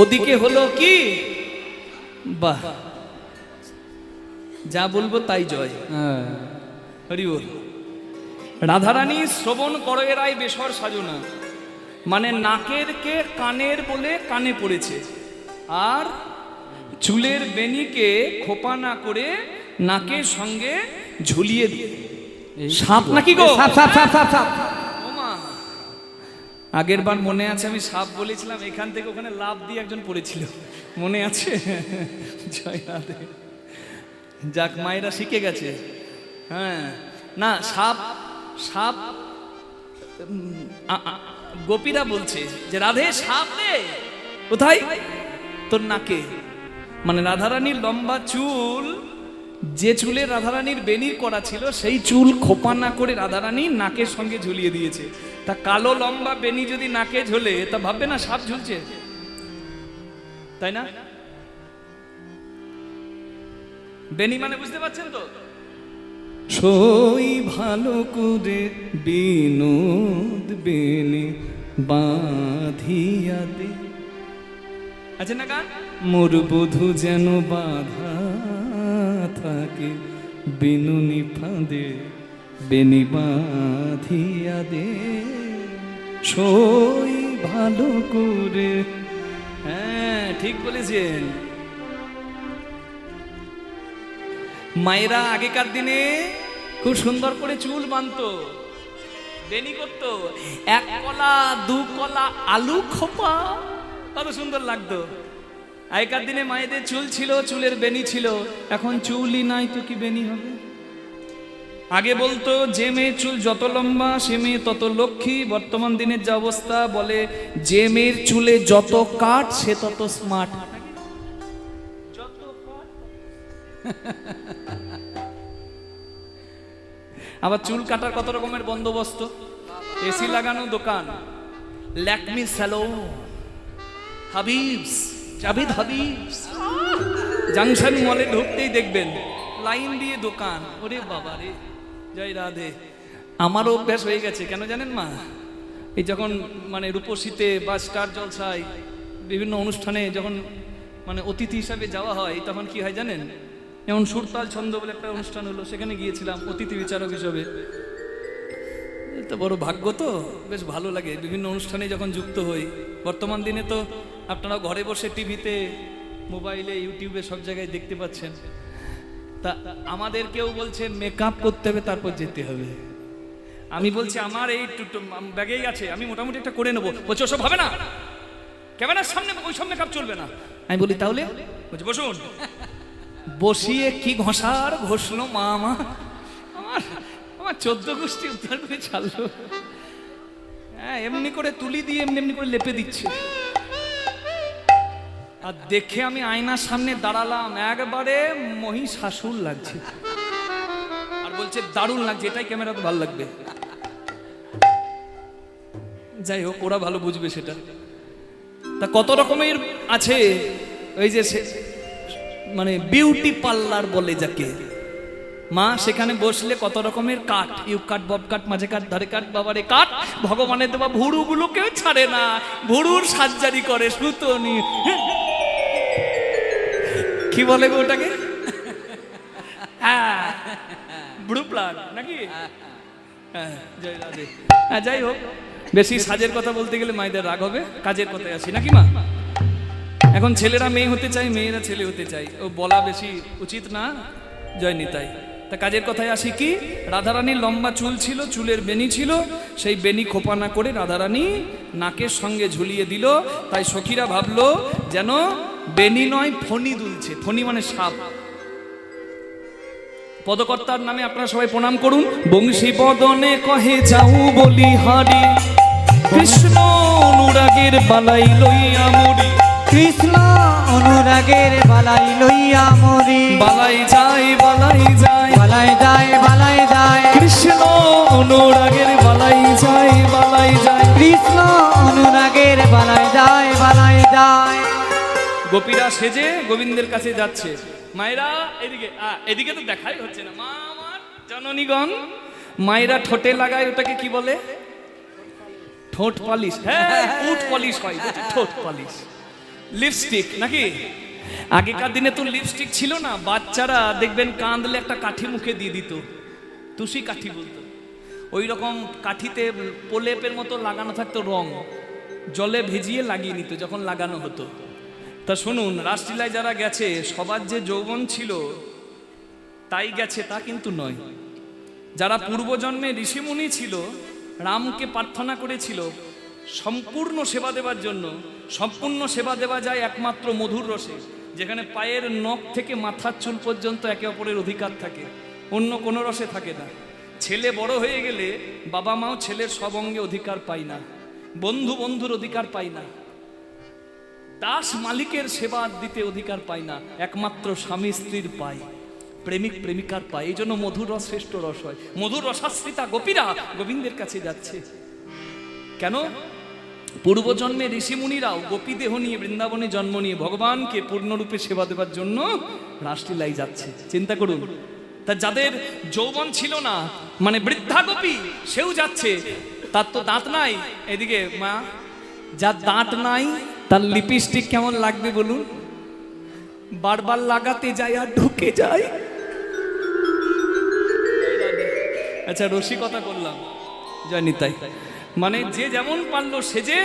A: ওদিকে হলো কি? বাহ, যা বলবো তাই জয়। হরি বল। রাধারানী শ্রবণ করো এরাই বেসর সাজনা, মানে নাকের কে কানের বলে কানে পড়েছে, আর চুলের বেনিকে খোপা না করে নাকের সঙ্গে ঝুলিয়ে দিয়ে। সাপ নাকি গো?
B: সাপ সাপ সাপ সাপ সাপ।
A: ওমা, আগের বার মনে আছে আমি সাপ বলেছিলাম, এখান থেকে ওখানে লাফ দিয়ে একজন পড়েছিল, মনে আছে? জয় রাধে। যাক, মায়েরা শিখে গেছে। হ্যাঁ, না সাপ সাপ গোপীরা বলছে যে রাধে সাপ রে, কোথায়? তোর নাকে। মানে রাধারানীর লম্বা চুল, যে চুলে রাধারানীর বেনির করা ছিল, সেই চুল খোপা না করে রাধারানী নাকের সঙ্গে ঝুলিয়ে দিয়েছে। তা কালো লম্বা বেনি যদি নাকে ঝোলে, তা ভাববে না সাপ ঝুলছে, তাই না? বেনি মানে বুঝতে পারছেন তো? সই ভালো করে বিনোদ বেনি বাঁধিয়া দে, আছে না গান? মোর বধূ যেন বাধা থাকে, বিনুনি ফাঁদে বেনি বাঁধিয়া দে, সই ভালো করে। হ্যাঁ, ঠিক বলেছেন। মায়েরা আগেকার দিনে খুব সুন্দর করে চুল বাঁধতো, বেনি করতো, এক কলা দু কলা আলু খোপা, কত সুন্দর লাগতো। আগেকার দিনে মায়েদের চুল ছিল, চুলের বেনি ছিল। এখন চুলই নাই তো কি বেনি হবে? আগে বলতো যে মেয়ের চুল যত লম্বা সে মেয়ে তত লক্ষ্মী। বর্তমান দিনের যে অবস্থা, বলে যে মেয়ের চুলে যত কাট সে তত স্মার্ট। আবার চুল কাটার কত রকমের বন্দোবস্ত, এসি লাগানো দোকান, ল্যাকমি স্যালন, হাবিবস, জাভেদ হাবিবস, জাংশন মলে ঢুকতেই দেখবেন লাইন দিয়ে দোকান। ওরে বাবা রে, জয় রাধে। আমারও অভ্যাস হয়ে গেছে, কেন জানেন মা? এই যখন মানে রূপসীতে বা স্টার জলসায় বিভিন্ন অনুষ্ঠানে যখন মানে অতিথি হিসাবে যাওয়া হয় তখন কি হয় জানেন? যেমন সুরতাল ছন্দ বলে একটা অনুষ্ঠান হলো, সেখানে গিয়েছিলাম অতিথি বিচারক হিসাবে। তো বড় ভাগ্য, তো বেশ ভালো লাগে বিভিন্ন অনুষ্ঠানে যখন যুক্ত হই। বর্তমান দিনে তো আপনারা ঘরে বসে টিভিতে, মোবাইলে, ইউটিউবে সব জায়গায় দেখতে পাচ্ছেন। তা আমাদের কেউ বলছেন মেকআপ করতে হবে তারপর যেতে হবে। আমি বলছি আমার এই ব্যাগেই আছে, আমি মোটামুটি একটা করে নেবো। বলছে ওসব হবে না, ক্যামেরার সামনে ওই সব মেকআপ চলবে না। আমি বলি তাহলে? বলছে বসুন। বসিয়ে কি ঘষার ঘষলো মা আমার, আমার 14 গোষ্ঠী উদ্ধার করে ছাড়লো। হ্যাঁ, এমনি করে তুলি দিয়ে এমনি এমনি করে লেপে দিচ্ছে। আর দেখে আমি আয়নার সামনে দাঁড়ালাম, একবারে মহিষাসুর লাগছে। আর বলছে দারুণ লাগছে, এটাই ক্যামেরাতে ভালো লাগবে। যাই হোক, ওরা ভালো বুঝবে সেটা। তা কত রকমের আছে ওই যে মানে বিউটি পার্লার বলে যাকে, মা সেখানে বসলে কত রকমের কাট, ইউ কাট, বব কাট, মাঝে কাট, ধারে কাট, বাবারে কাট। ভগবানের দেওয়া ভুরুগুলো কেউ ছাড়ে না, ভুরুর সার্জারি করে সুতো নিয়ে। কি বলে গো ওটাকে? হ্যাঁ, ব্লু প্লাগ নাকি? হ্যাঁ, জয় রাধে। হ্যাঁ, যাই হোক, বেশি সাজের কথা বলতে গেলে মায়েদের রাগ হবে, কাজের কথায় আসি নাকি মা? এখন ছেলেরা মেয়ে হতে চায়, মেয়েরা ছেলে হতে চায়, ও বলা বেশি উচিত না। জয় নিতাই। তা কাজের কথায় আসি কি, রাধারানীর লম্বা চুল ছিল, চুলের বেনি ছিল, সেই বেনি খোপা না করে রাধারানী নাকের সঙ্গে ঝুলিয়ে দিল। তাই সখীরা ভাবলো যেন বেনি নয় ফণি দুলছে। ফণি মানে সাপ। পদকর্তার নামে আপনারা সবাই প্রণাম করুন। বংশী বদনে কহে যাও বলি হারি, কৃষ্ণ অনুরাগের বালাই লইয়া মরি।
B: কৃষ্ণ অনুরাগের বালাই লইয়া মরি।
A: বালাই যায়, বালাই যায়,
B: বালাই যায়, বালাই যায়।
A: কৃষ্ণ অনুরাগের বালাই যায়, বালাই যায়।
B: কৃষ্ণ অনুরাগের বালাই যায়, বালাই যায়।
A: গোপীরা সেজে গোবিন্দের কাছে যাচ্ছে। মায়েরা এদিকে, এদিকে তো দেখাই হচ্ছে না। মা আমার জননীগণ, মায়েরা ঠোঁটে লাগায়, ওটাকে কি বলে? ঠোঁট পালিশ। হ্যাঁ, উট পালিশ হয়, ঠোঁট পালিশ। লিপস্টিক নাকি? আগেকার দিনে তো লিপস্টিক ছিল না। বাচ্চারা দেখবেন কাঁদলে একটা কাঠি মুখে দিয়ে দিত, তুষি কাঠি বলতো। ওই রকম কাঠিতে প্রলেপের মতো লাগানো থাকতো রং, জলে ভিজিয়ে লাগিয়ে নিত যখন লাগানো হতো। তা শুনুন, রাসলীলায় যারা গেছে সবার যে যৌবন ছিল তাই গেছে তা কিন্তু নয়। যারা পূর্বজন্মে ঋষিমুনি ছিল, রামকে প্রার্থনা করেছিল সম্পূর্ণ সেবা দেওয়ার জন্য। সম্পূর্ণ সেবা দেওয়া যায় একমাত্র মধুর রসে, যেখানে পায়ের নখ থেকে মাথার চুল পর্যন্ত একে অপরের অধিকার থাকে, অন্য কোনো রসে থাকে না। ছেলে বড় হয়ে গেলে বাবা মাও ছেলের সব অঙ্গে অধিকার পায় না, বন্ধু বন্ধুর অধিকার পায় না, দাস মালিকের সেবা দিতে অধিকার পায় না, একমাত্র স্বামী স্ত্রীর পায়, প্রেমিক প্রেমিকার পায়। এই জন্য মধুর রস শ্রেষ্ঠ রস হয়। মধুর রসাশ্রিতা গোপীরা গোবিন্দের কাছে যাচ্ছে কেন? পূর্বজন্মে ঋষিমুনিরাও গোপী দেহ নিয়ে বৃন্দাবনে জন্ম নিয়ে ভগবানকে পূর্ণরূপে সেবা দেওয়ার জন্য রাসলীলায় যাচ্ছে। চিন্তা করুন। তা যাদের যৌবন ছিল না, মানে বৃদ্ধা গোপী, সেও যাচ্ছে। তার তো দাঁত নাই। এদিকে মা, যার দাঁত নাই তার লিপস্টিক কেমন লাগবে বলুন? বারবার লাগাতে যায় আর ঢুকে যায়। আচ্ছা, রসিকতা করলাম, জয় নিতাই। মানে যে যেমন পারলো সেজে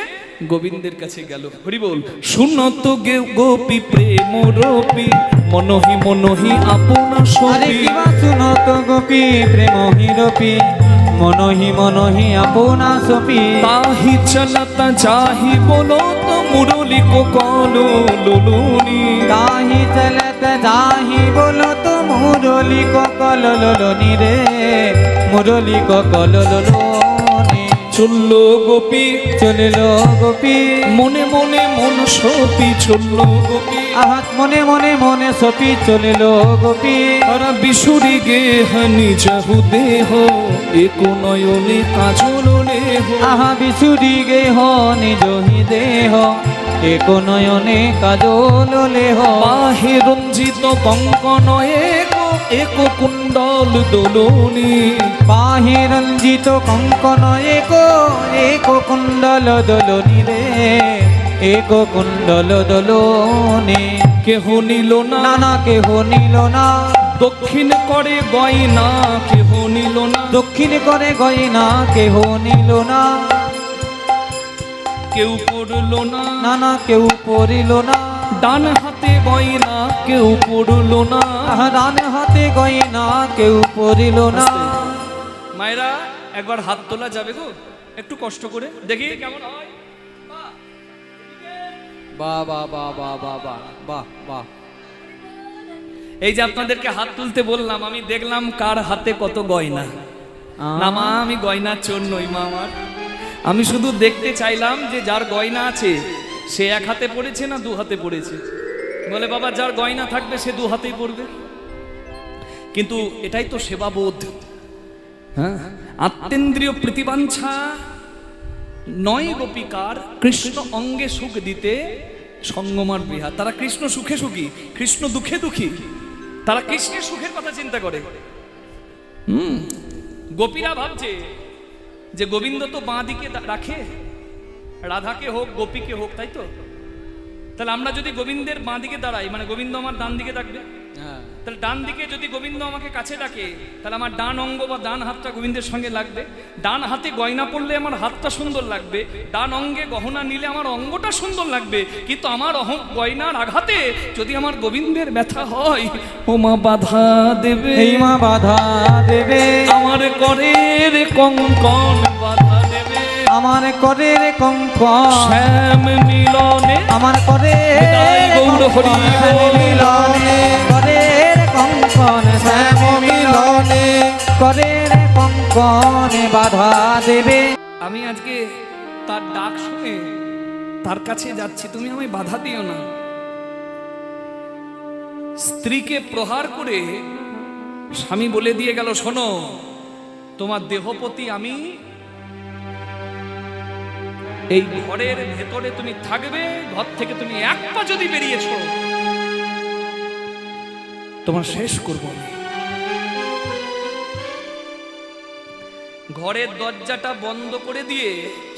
A: গোবিন্দের কাছে গেল। হরি বল। শুনত গে গোপী প্রেম রূপী, মনহি মনহি আপনা সপি।
B: শুনত গোপী প্রেম রূপী, মনহি মনহি আপনা সপি।
A: তাহি চলতা যাহি বলত মুরলি কো কলো লুলুনি।
B: তাহি চলত যাহি বলত মুরলি কো কলো লুলুনি রে, মুরলি কো কলো লুলুনি।
A: চললো গোপী,
B: চলিল গোপী,
A: মনে মনে মন সপি। চললো গোপী,
B: আহাত মনে মনে মনে সপি। চলিল গোপী,
A: আর বিশুরি গে হানি যাহু দেহ, একো নয়নে কাজল লেহ।
B: আহা বিশুরি গে হ নিজ হি দেহ, এক নয়নে কাজল লেহ।
A: বাহে রঞ্জিত কঙ্কন এক, এক কুণ্ড কুণ্ডল দোলনি
B: পাহে রঞ্জিত কঙ্কন एको एको কুণ্ডল দোলনি রে एको কুণ্ডল দোলনি
A: কেহ নিল না
B: না না কেহ নিল না
A: দক্ষিণ করে গয়না কেহ নিল না
B: দক্ষিণ করে গয়না কেহ নিল না
A: কেউ পড়ল না
B: না না কেউ পড়িল না
A: ডান হাতে গয়না কেউ পড়ল না
B: ডান হাতে গয়না কেউ পড়িল না
A: মায়েরা একবার হাত তোলা যাবে গো একটু কষ্ট করে দেখি কেমন হয়
B: বাহ বাহ বাহ বাহ বাহ বাহ বাহ বাহ
A: এই যে আপনাদেরকে হাত তুলতে বললাম আমি দেখলাম কার হাতে কত গয়না না মা আমি গয়না চোর নই মা আমার আমি শুধু দেখতে চাইলাম যে যার গয়না আছে সে এক হাতে পড়েছে না দু হাতে পড়েছে বলে বাবা যার গয়না থাকবে সে দু হাতেই পড়বে কিন্তু এটাই তো সেবাবোধ হ্যাঁ আত্মেন্দ্রিয় প্রতিবাঞ্ছা নয় গোপিকার কৃষ্ণ অঙ্গে সুখ দিতে সঙ্গমার বিহার তারা কৃষ্ণ সুখে সুখী কৃষ্ণ দুঃখে দুঃখী তারা কৃষ্ণের সুখের কথা চিন্তা করে গোপীরা ভাবছে যে গোবিন্দ তো বাঁ দিকে রাখে রাধাকে হোক গোপীকে হোক তাই তো তাহলে আমরা যদি গোবিন্দের বাঁ দিকে দাঁড়াই মানে গোবিন্দ আমার ডান দিকে থাকবে তাহলে ডান দিকে যদি গোবিন্দ আমাকে কাছে ডাকে তাহলে আমার ডান অঙ্গ বা ডান হাতটা গোবিন্দের সঙ্গে লাগবে ডান হাতে গয়না পড়লে আমার হাতটা সুন্দর লাগবে ডান অঙ্গে গহনা নিলে আমার অঙ্গটা সুন্দর লাগবে কিন্তু আমার গয়নার আঘাতে যদি আমার গোবিন্দের ব্যথা হয় ও মা বাধা দেবে
B: এই মা বাধা দেবে
A: আমার করের কঙ্কন বাধা দেবে
B: আমার করে রে কঙ্কন
A: শ্যাম মিলনে
B: আমার করে
A: হৃদয় গৌর হরি
B: মিলনে করে রে কঙ্কন শ্যাম মিলনে করে রে কঙ্কন বাধা দেবে
A: আমি আজকে তার ডাক শুনে তার কাছে যাচ্ছি তুমি আমায় বাধা দিও না স্ত্রীকে প্রহার করে স্বামী বলে দিয়ে গেল শোনো তোমার দেহপতি আমি এই ঘরের ভেতরে তুমি থাকবে ঘর থেকে তুমি এক পা যদি বেরিয়েছো তোমার শেষ করব আমি ঘরের দরজাটা বন্ধ করে দিয়ে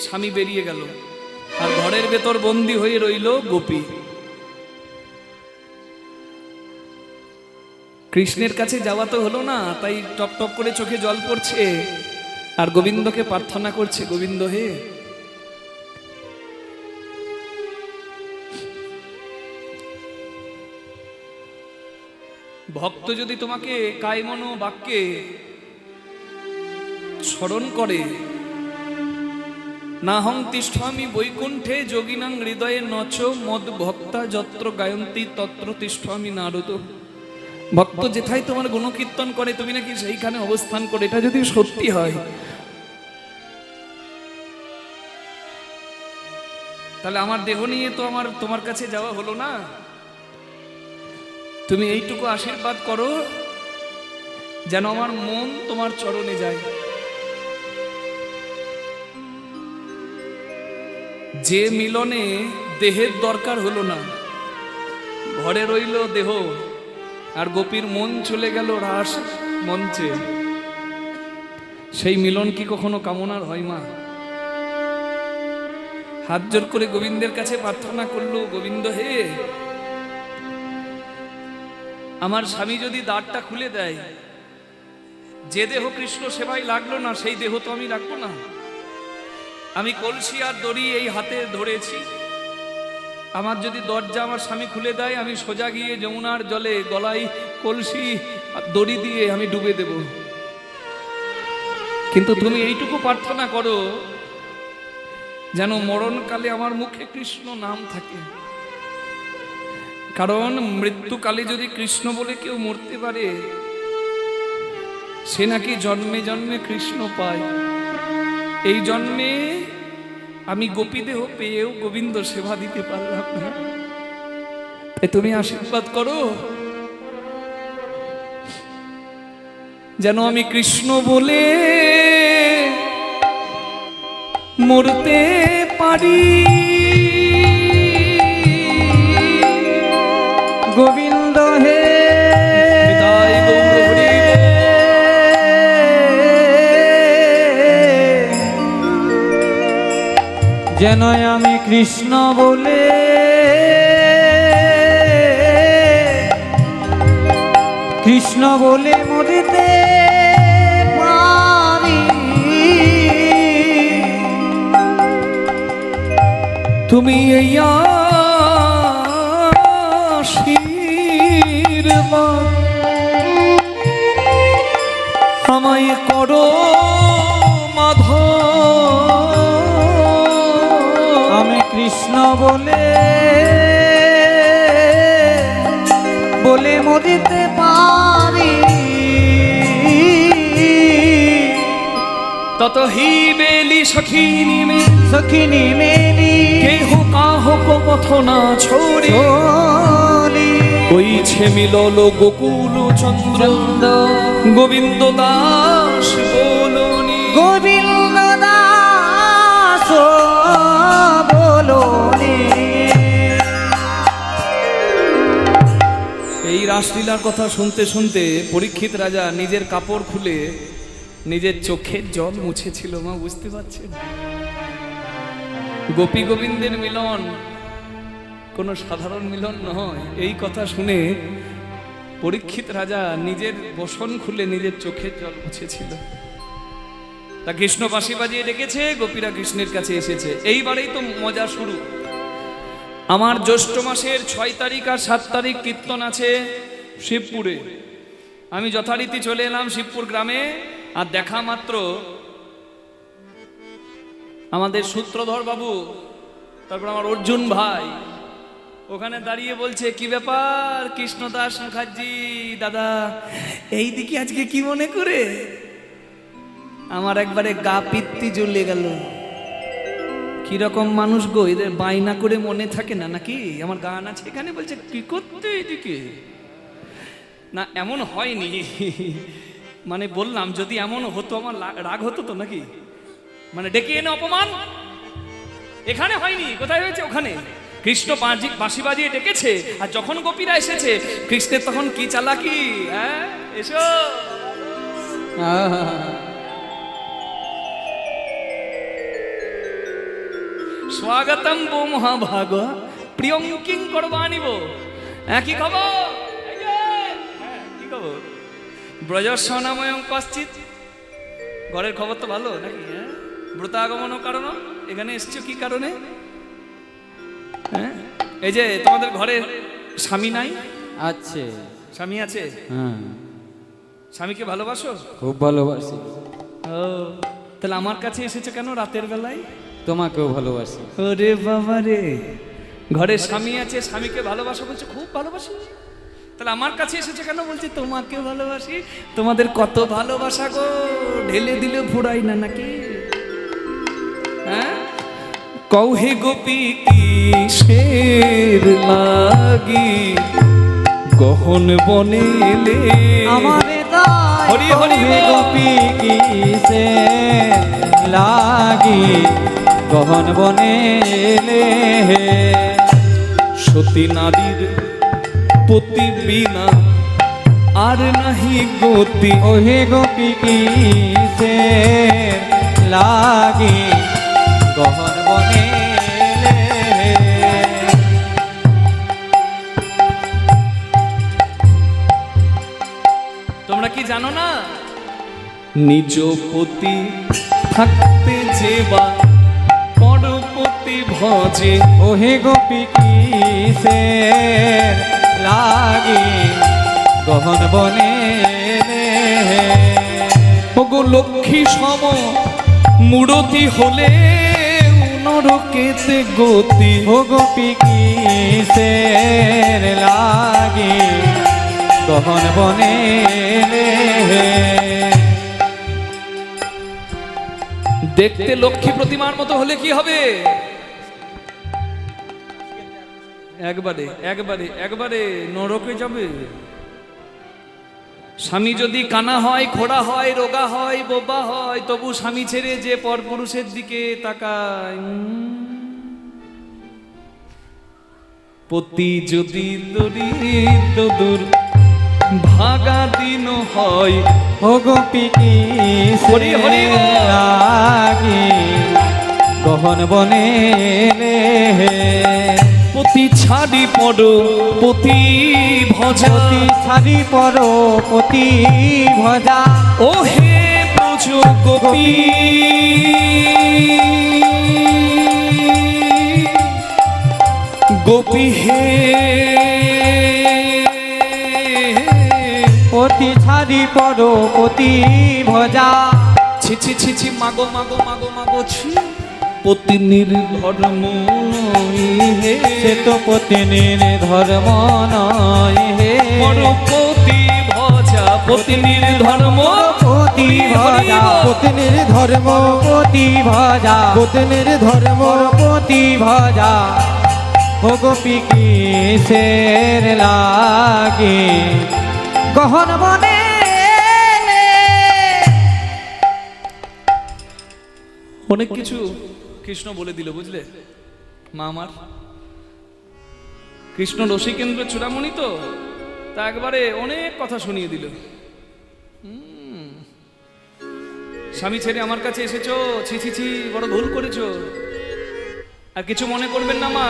A: স্বামী বেরিয়ে গেল আর ঘরের ভেতর বন্দী হয়ে রইল গোপী কৃষ্ণের কাছে যাওয়া তো হলো না তাই টপ টপ করে চোখে জল পড়ছে আর গোবিন্দকে প্রার্থনা করছে গোবিন্দ হে ভক্ত যদি তোমাকে কায়মন বাক্যে স্মরণ করে না হং তিষ্ঠামি বৈকুণ্ঠে যোগিনাং হৃদয়ে নচ মদ ভক্তা যত্র গায়ন্তী তত্র তিষ্ঠামি নারদ ভক্ত যেথায় তোমার গুণকীর্তন করে তুমি নাকি সেইখানে অবস্থান করে এটা যদি সত্যি হয় তাহলে আমার দেহ নিয়ে তো আমার তোমার কাছে যাওয়া হলো না তুমি এইটুকু আশীর্বাদ করো যেন আমার মন তোমার চরণে যায় যে মিলনে দেহের দরকার হলো না ঘরে রইল দেহ আর গোপীর মন চলে গেল রাস মঞ্চে সেই মিলন কি কখনো কামনার হয় মা হাত জোর করে গোবিন্দের কাছে প্রার্থনা করলো গোবিন্দ হে আমার স্বামী যদি দ্বারটা খুলে দেয় যে দেহ কৃষ্ণ সেবায় লাগলো না সেই দেহ তো আমি রাখবো না আমি কলসি আর দড়ি এই হাতে ধরেছি আমার যদি দরজা আমার স্বামী খুলে দেয় আমি সোজা গিয়ে যমুনার জলে গলায় কলসি আর দড়ি দিয়ে আমি ডুবে দেব কিন্তু তুমি এইটুকু প্রার্থনা করো যেন মরণকালে আমার মুখে কৃষ্ণ নাম থাকে কারণ মৃত্যুকালে যদি কৃষ্ণ বলে কেউ মরতে পারে সে নাকি জন্মে জন্মে কৃষ্ণ পায় এই জন্মে আমি গোপীদেহ পেয়েও গোবিন্দ সেবা দিতে পারলাম না তাই তুমি আশীর্বাদ করো যেন আমি কৃষ্ণ বলে মরতে পারি
B: গোবিন্দ হে
A: হৃদয় গৌর হরি
B: যেন আমি কৃষ্ণ বলে কৃষ্ণ বলে মরিতে পারি।
A: তুমি এই আশীর্বাদ আমায় করো মাধব।
B: আমি কৃষ্ণ বলে বলে মরিতে পারি।
A: তত হি বেলি সখিনী মে
B: সখিনী মেলি
A: কেহ কাহক পথ না ছোড়ে হইছে মিলল গোকুল চন্দ্র গোবিন্দ দাস বলনি।
B: গোবিন্দ দাস বলনি।
A: এই রাসলীলার কথা শুনতে শুনতে পরীক্ষিত রাজা নিজের কাপড় খুলে নিজের চোখের জল মুছেছিল। মা বুঝতে পারছেন, গোপী গোবিন্দের মিলন কোনো সাধারণ মিলন নয়। এই কথা শুনে পরীক্ষিত রাজা নিজের বসন খুলে নিজের চোখের জল মুছেছিল। তা কৃষ্ণ বাঁশি বাজিয়ে ডেকেছে, গোপীরা কৃষ্ণের কাছে এসেছে। এইবারেই তো মজা শুরু। আমার জ্যৈষ্ঠ মাসের 6 তারিখ আর 7 তারিখ কীর্তন আছে শিবপুরে। আমি যথারীতি চলে এলাম শিবপুর গ্রামে। আর দেখা মাত্র আমাদের সূত্রধর বাবু, তারপর আমার অর্জুন ভাই ওখানে দাঁড়িয়ে বলছে, কি ব্যাপার কৃষ্ণদাস মুখার্জি দাদা, এই দিকে আজকে কি মনে করে? আমার একবারে গা পিত্তি জ্বলে গেল। কিরকম মানুষ গো, এদের বায়না করে মনে থাকে না নাকি? আমার গান আছে এখানে, বলছে কি করতে এইদিকে। না এমন হয়নি, মানে বললাম যদি এমন হতো আমার রাগ হতো তো নাকি? মানে ডেকে এনে অপমান এখানে হয়নি, কোথায় হয়েছে? ওখানে কৃষ্ণ বাঁশি বাজিয়ে ডেকেছে, আর যখন গোপীরা এসেছে কৃষ্ণের তখন কি চালাকি। হ্যাঁ এসো, স্বাগতম বো মহাভাগ প্রিয়ং কিং করবানিব। কি খবর? কি খবর? ব্রজস্বনাময়ং কশ্চিৎ। ঘরের খবর তো ভালো নাকি? হ্যাঁ, ব্রতাগমন কারণ এখানে এসছো কি কারণে? হ্যাঁ, এই যে তোমাদের ঘরে স্বামী নাই?
B: আছে,
A: স্বামী আছে।
B: হ্যাঁ,
A: স্বামীকে ভালোবাসো?
B: খুব ভালোবাসি।
A: ও, তাহলে আমার কাছে এসেছে কেন রাতের বেলায়?
B: তোমাকেও ভালোবাসি।
A: ওরে বাবা রে, ঘরে স্বামী আছে, স্বামীকে ভালোবাসো বলছে, খুব ভালোবাসি। তাহলে আমার কাছে এসেছে কেন? বলছে তোমাকে ভালোবাসি। তোমাদের কত ভালোবাসা গো, ঢেলে দিলে ফুরাই না নাকি? হ্যাঁ, কৌহে গোপী কিসের লাগি গহন বনেলে
B: আমারে দায়
A: হরি হরি
B: গোপী কিসে লাগি গহন বনেলে।
A: সতী নারীর পতি বিনা আর নাহি গতি।
B: ওহে গোপী কিসে লাগি গহন বনেলে।
A: তোমরা কি জানো না, নিজ পতি থাকতে যে বা পরপতি ভজে।
B: ওহে গোপী কিসে লাগি গহন বনেলে।
A: ওগো লক্ষ্মী সম মূরতি হলে নরকেতে গতি।
B: ও গোপী কিসে লাগি গহন বনেলে।
A: দেখতে লক্ষ্মী প্রতিমার মতো হলে কি হবে? একবারে একবারে একবারে নরকে যাবে। স্বামী যদি কানা হয়, খোড়া হয়, রোগা হয়, বোবা হয়, তবু স্বামী ছেড়ে যে পরপুরুষের দিকে তাকায়। পতি যদি দরিদ্র ভাগা দিন হয়।
B: ও গোপী কিসে
A: হরি হরি বল।
B: লাগি গহন বনে এলে।
A: পতি ছাড়ি পড়ো পতি ভজা,
B: পতি ছাড়ি পর পতি ভজা,
A: ও হে ব্রজ গোপী গোপী হে।
B: পতি ছাড়ি পর পতি ভজা,
A: ছি ছি ছি ছি মাগো মাগো মাগো মাগো ছি। পত্নীর ধর্ম নয় হে,
B: সে তো পত্নীর ধর্ম নয় হে।
A: পতি ভজা পত্নীর ধর্ম,
B: পতি ভজা,
C: পত্নীর ধর্ম,
B: পতি ভজা,
C: পত্নীর ধর্ম,
B: পতি ভজা। ও গোপী কিসের লাগে গহন বনে এলে।
A: অনেক কিছু কৃষ্ণ বলে দিল, বুঝলে মা আমার। কৃষ্ণ রসিকেন্দ্র চূড়ামণি তো, তা একবারে অনেক কথা শুনিয়ে দিল। স্বামী ছেড়ে আমার কাছে এসেছো, ছি ছি ছি বড় ভুল করেছো। আর কিছু মনে করবেন না মা,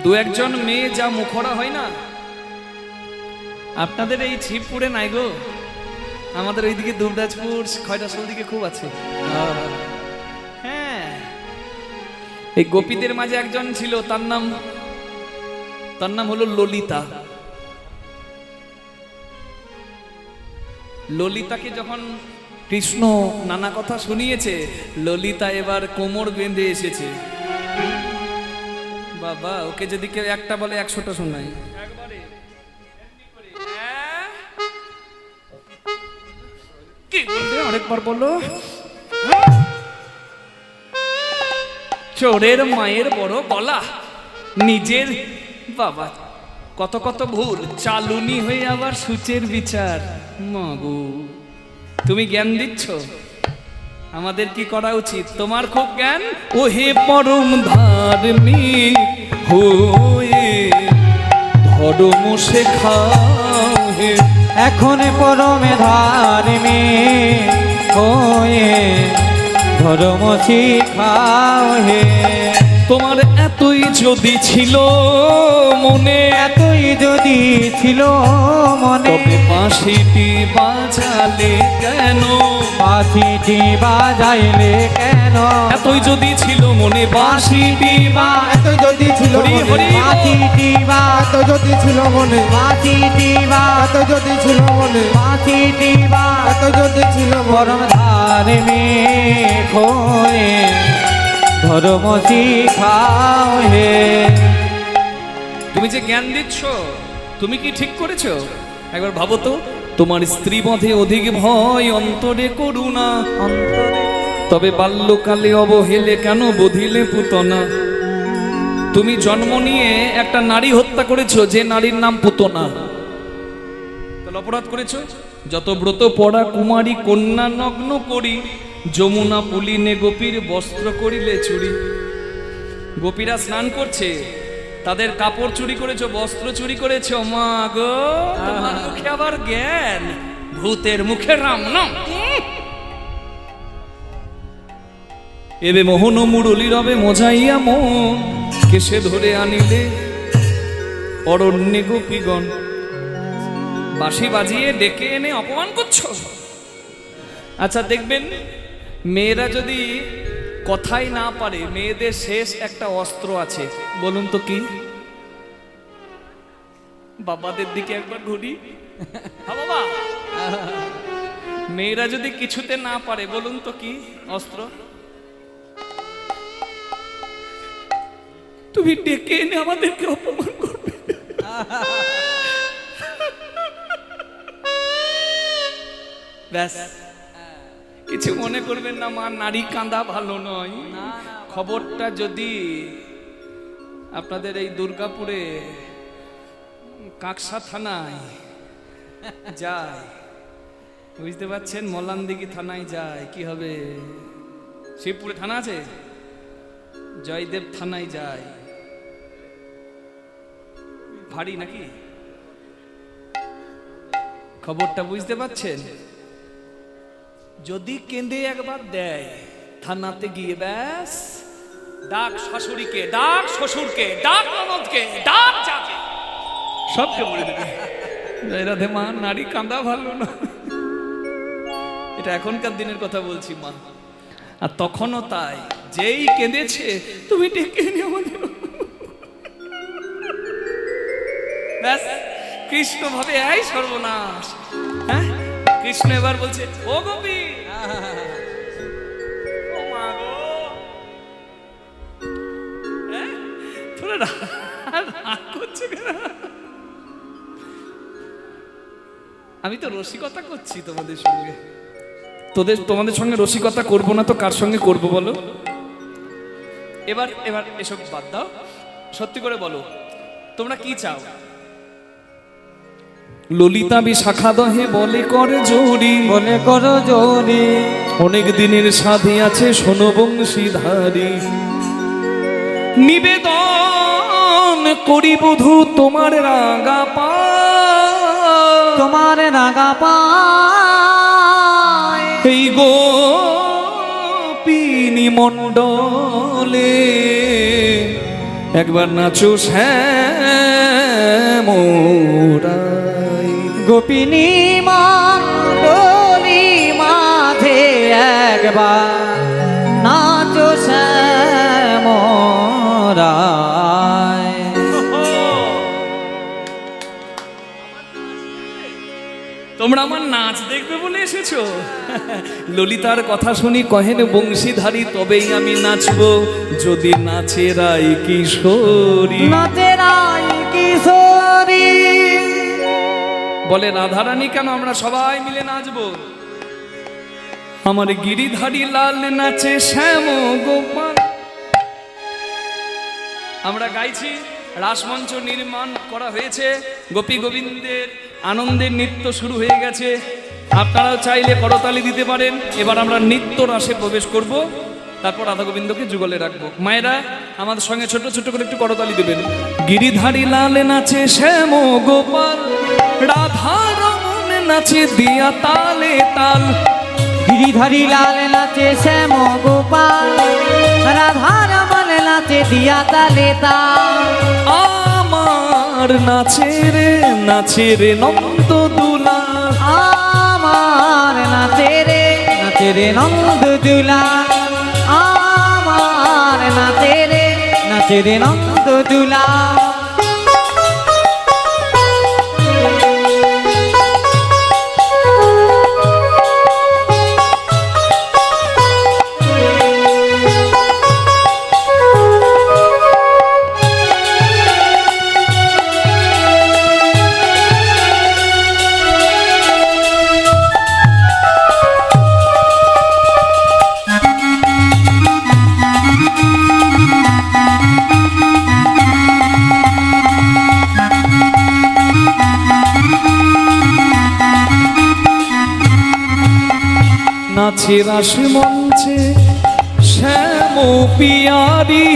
A: দু একজন মেয়ে যা মুখরা হয় না, আপনাদের এই ছিপপুরে নাই গো, আমাদের ওইদিকে দুবরাজপুর খয়টাসল দিকে খুব আছে। হ্যাঁ, এই গোপীদের মাঝে একজন ছিল, তার নাম হলো ললিতা। ললিতাকে যখন কৃষ্ণ নানা কথা শুনিয়েছে, ললিতা এবার কোমর বেঁধে এসেছে। বাবা, ওকে যদি কেউ একটা বলে 100টা শোনায়। কি বলবে আরেকবার বলো। চোরের মায়ের বড় গলা, নিজের বাবা কত কত ভুল, চালুনি হয়ে আবার সূচের বিচার। মাগো, তুমি জ্ঞান দিচ্ছ, আমাদের কি করা উচিত? তোমার খুব জ্ঞান। ও হে পরম ধার্মিক হয়ে ধর্ম শেখাও হে।
B: এখন পরমে ধার্মিক হয়ে ধর্ম শিখাও হে।
A: তোমার এতই যদি ছিল মনে,
B: এতই যদি ছিল মনে,
A: তবে বাঁশিটি বাজালে কেন?
B: বাঁশিটি বাজাইলে কেন?
A: এতই যদি ছিল মনে বাঁশিটি
C: এত যদি ছিল
A: হরি
C: মনে,
A: হরি
B: বাঁশিটি বা,
C: এত যদি ছিল মনে,
B: বাঁশিটি বা,
C: এত যদি ছিল মনে,
B: বাঁশিটি বা।
C: এত যদি ছিল মনে,
B: পরম ধার্মিক হয়ে ধর্ম শিখাও হে।
A: তুমি যে জ্ঞান দিচ্ছ, তুমি কি ঠিক করেছো? একবার ভাবো তো, তোমার স্ত্রী বধে অধিক ভয়, অন্তরে করুণা, তবে বাল্যকালে অবহেলে কেন বধিলে পুতনা? তুমি জন্ম নিয়ে একটা নারী হত্যা করেছো, যে নারীর নাম পুতনা, তাহলে অপরাধ করেছো। যত ব্রত পড়া কুমারী কন্যা নগ্ন করি, যমুনা পুলিনে গোপীর বস্ত্র করিলে চুরি। গোপীরা স্নান করছে, তাদের কাপড় চুরি করেছো, বস্ত্র চুরি করেছো। মা গো, তোমার মুখে আবার জ্ঞান, ভূতের মুখে রাম নাম। এবে মোহন মুরলি রবে মজাইয়া মন, কেসে ধরে আনিলে অরণ্যে গোপীগণ। বাঁশি বাজিয়ে ডেকে এনে অপমান করছো। আচ্ছা দেখবেন, মেয়েরা যদি কথাই না পারে, মেয়েদের শেষ একটা অস্ত্র আছে, বলুন তো কি? বাবাদের দিকে একবার ঘুরি। হ্যাঁ বাবা, মেয়েরা যদি কিছুতে না পারে, বলুন তো কি অস্ত্র? তুমি ডেকে এনে আমাদেরকে অপমান করবে। ব্যাস, কিছু মনে করবেন না মা, নারী কাঁদা ভালো নয়। খবরটা যদি আপনাদের এই দুর্গাপুরে কাকসা থানায় যায়, বুঝতে পারছেন, মলানদিঘি থানায় যায়, কি হবে? শিবপুরে থানা আছে, জয়দেব থানায় যায়, ভারী নাকি? খবরটা বুঝতে পারছেন? যদি কেঁদে একবার দেয়, থানাতে গিয়ে ব্যাস ডাক শাশুড়িকে, ডাক শ্বশুরকে, ডাক ননদকে, ডাক যাকে সবকে বলে দেবে জয় রাধে মা, নারী কাঁদা ভালো না। এটা এখনকার দিনের কথা বলছি মা, আর তখনও তাই, যেই কেঁদেছে তুমি ডেকে নিও ব্যাস কৃষ্ণ ভাবে এই সর্বনাশ। হ্যাঁ, কৃষ্ণ এবার বলছে ও গোপী, ও মা গো, হ্যাঁ, তোরা রাগ করছো কেন? আমি তো রসিকতা করছি তোমাদের সঙ্গে, তোমাদের সঙ্গে রসিকতা করব না তো কার সঙ্গে করব বলো? এবার এবার এসব বাদ দাও, সত্যি করে বলো তোমরা কি চাও? ললিতা বিশাখা দহে বলে করে জোড়ি,
B: বলে করো জোরে,
A: অনেক দিনের সাধে আছে শোনো বংশীধারী, নিবেদন করি বধূ তোমার রাগা পা,
B: তোমার রাগা পায়
A: এই গোপিনী মণ্ডলে একবার নাচো শ্যামরাই।
B: গোপিনী মণ্ডলী মাঝে একবার নাচো শ্যামরায়।
A: তোমরা আমার নাচ দেখবে বলে এসেছো? ললিতার কথা শুনি কহেন বংশীধারী তবেই আমি নাচবো, যদি নাচে রাই কিশোরী।
B: নাচে রাই কিশোরী,
A: বলে রাধারানী কেন, আমরা সবাই মিলে নাচবো। আমার গিরিধারী লাল নাচে শ্যাম গোপাল। আমরা গাইছি, রাসমঞ্চ নির্মাণ করা হয়েছে, গোপী গোবিন্দের আনন্দের নৃত্য শুরু হয়ে গেছে। আপনারাও চাইলে করতালি দিতে পারেন। এবার আমরা নৃত্য রাসে প্রবেশ করব, তারপর রাধা গোবিন্দকে যুগলে রাখবো। মায়েরা আমাদের সঙ্গে ছোট ছোট করে একটু করতালি দেবেন। গিরিধারী লাল নাচে শ্যাম গোপাল, রাধা রমন নাচে দিয়া তালে তাল।
B: গিরিধারী লাল নাচে শ্যাম গোপাল, রাধা রমন নাচে দিয়া তালে তাল।
A: আমার নাচে রে নন্দ দুলাল,
B: আমার নাচে রে নন্দ দুলাল, আমার নাচে রে নন্দ দুলাল।
A: নাচে রাস মঞ্চে শ্যাম পিয়ারি,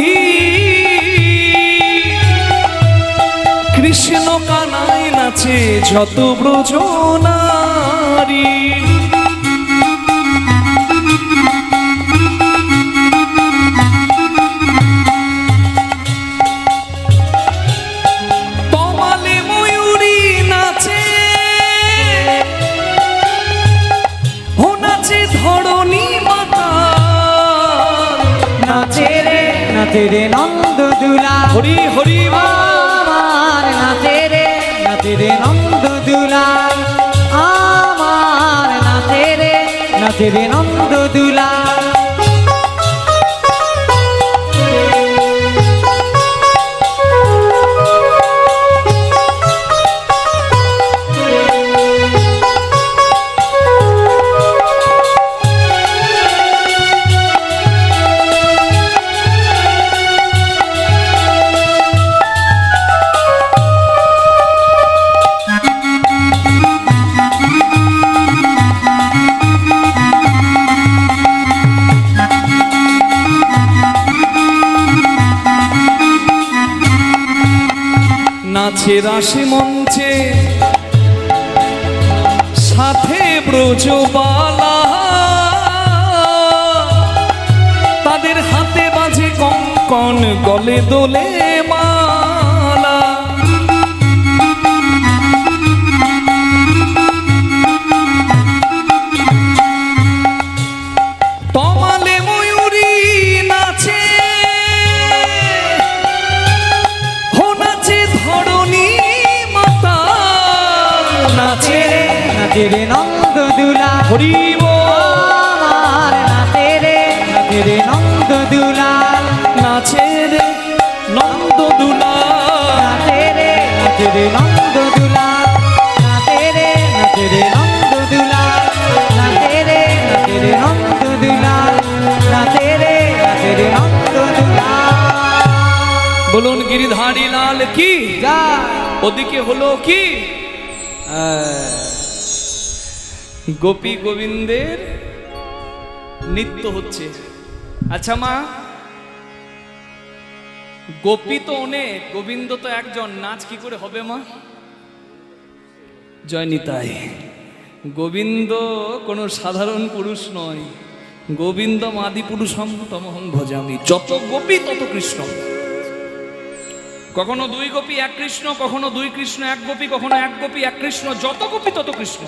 A: কৃষ্ণ কানাই নাচে যত ব্রজ নারী। তমালে ময়ূরী নাচে, ধরণী মাতা
B: নাচে রে নন্দ দুলাল।
A: হরি হরি
B: আমার নাচে রে নন্দ দুলাল, আমার নাচে রে নন্দ দুলাল।
A: নাচে রাশি মঞ্চে সাথে ব্রজবালা, কন গলে দোলে মালা তমালে ময়ূরী নাচে হো নাচে ধরণী মাতা নাচে
B: নাচে রে নন্দ দুলা
A: হরিব
B: আমার নাচে রে নন্দ দুলা
A: নাচে রে নন্দ দুলা
B: নাচে রে নন্দ দুলা নাচে রে নন্দ দুলা নাচে রে নন্দ দুলা নাচে রে নন্দ দুলা।
A: বলুন গিরিধারী লাল কি
B: যা
A: ওদিকে হলো কি গোপী গোবিন্দের নৃত্য হচ্ছে। আচ্ছা মা, গোপী তো অনেক, গোবিন্দ তো একজন, নাচ কি করে হবে মা? জয় নিতাই। গোবিন্দ কোনো সাধারণ পুরুষ নয়, গোবিন্দ আদি পুরুষম তমহং ভজামি। যত গোপী তত কৃষ্ণ। কখনো দুই গোপী এক কৃষ্ণ, কখনো দুই কৃষ্ণ এক গোপী, কখনো এক গোপী এক কৃষ্ণ, যত গোপী তত কৃষ্ণ।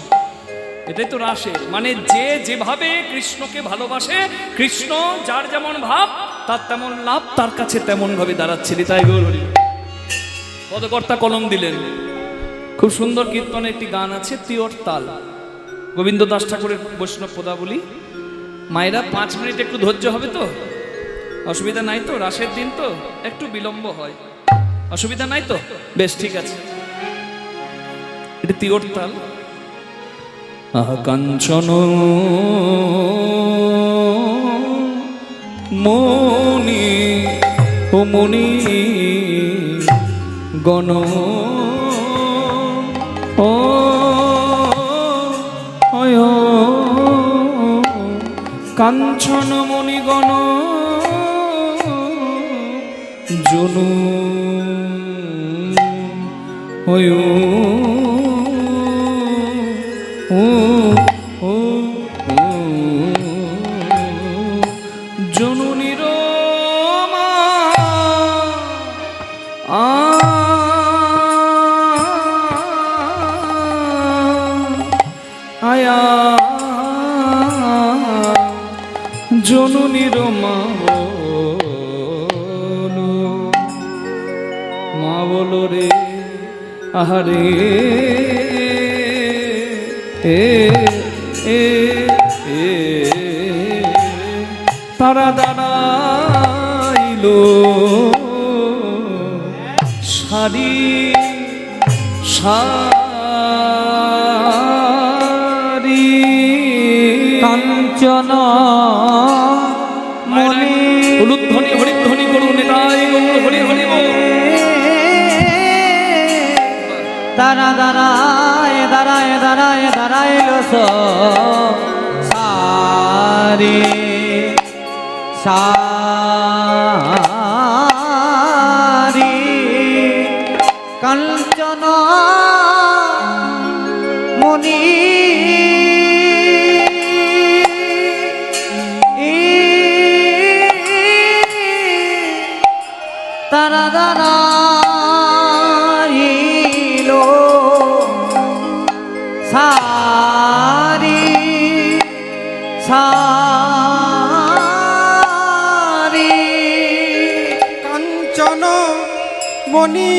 A: এটাই তো রাসের মানে, যে যেভাবে কৃষ্ণকে ভালোবাসে, কৃষ্ণ যার যেমন ভাব তার তেমন লাভ, তার কাছে তেমন ভাবে দাঁড়াচ্ছে। তাই গৌর হরি পদকর্তা কলম দিলেন। খুব সুন্দর কীর্তনে একটি গান আছে, তিওর তাল, গোবিন্দ দাস ঠাকুরের বৈষ্ণব পদাবলী। মায়েরা 5 মিনিট একটু ধৈর্য হবে তো, অসুবিধা নাই তো? রাসের দিন তো একটু বিলম্ব হয়, অসুবিধা নাই তো? বেশ, ঠিক আছে। এটা তিওর তাল। আহা কাঞ্চন মনি ও মনি গণ ও কাঞ্চন মনি গণ জনু ওয় জননীর মা আয়া জননীর মা বলো রে আহারে তারা দাঁড়াইল সারি সারি
B: কাঞ্চন মনি
A: উলুধ্বনি হরিধ্বনি করুন, এটাই গৌর হরি হরি বল।
B: তারা দাঁড়ায় দাঁড়ায় দাঁড়ায় দাঁড়াইল সারি সারি কাঞ্চন মনি তারা দাঁড়াইল সারি সারি
C: কাঞ্চন মনি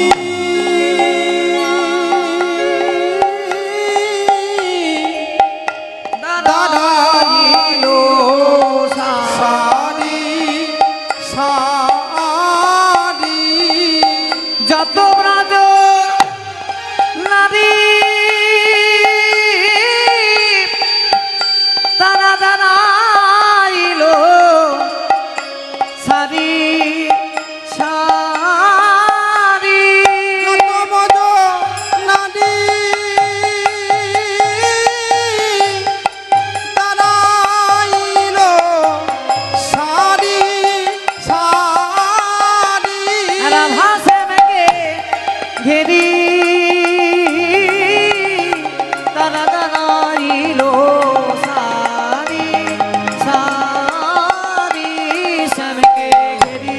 B: দাঁড়াইল
C: সারি সারি
B: যত ব্রাজ নারী তারা দাঁড়াইল সারি সারি
C: নতমজ নারী দাঁড়াইল সারি সারি
B: রাধা শ্যামকে ঘেরি তারা দাঁড়াইল সারি সারি শ্যামকে ঘেরি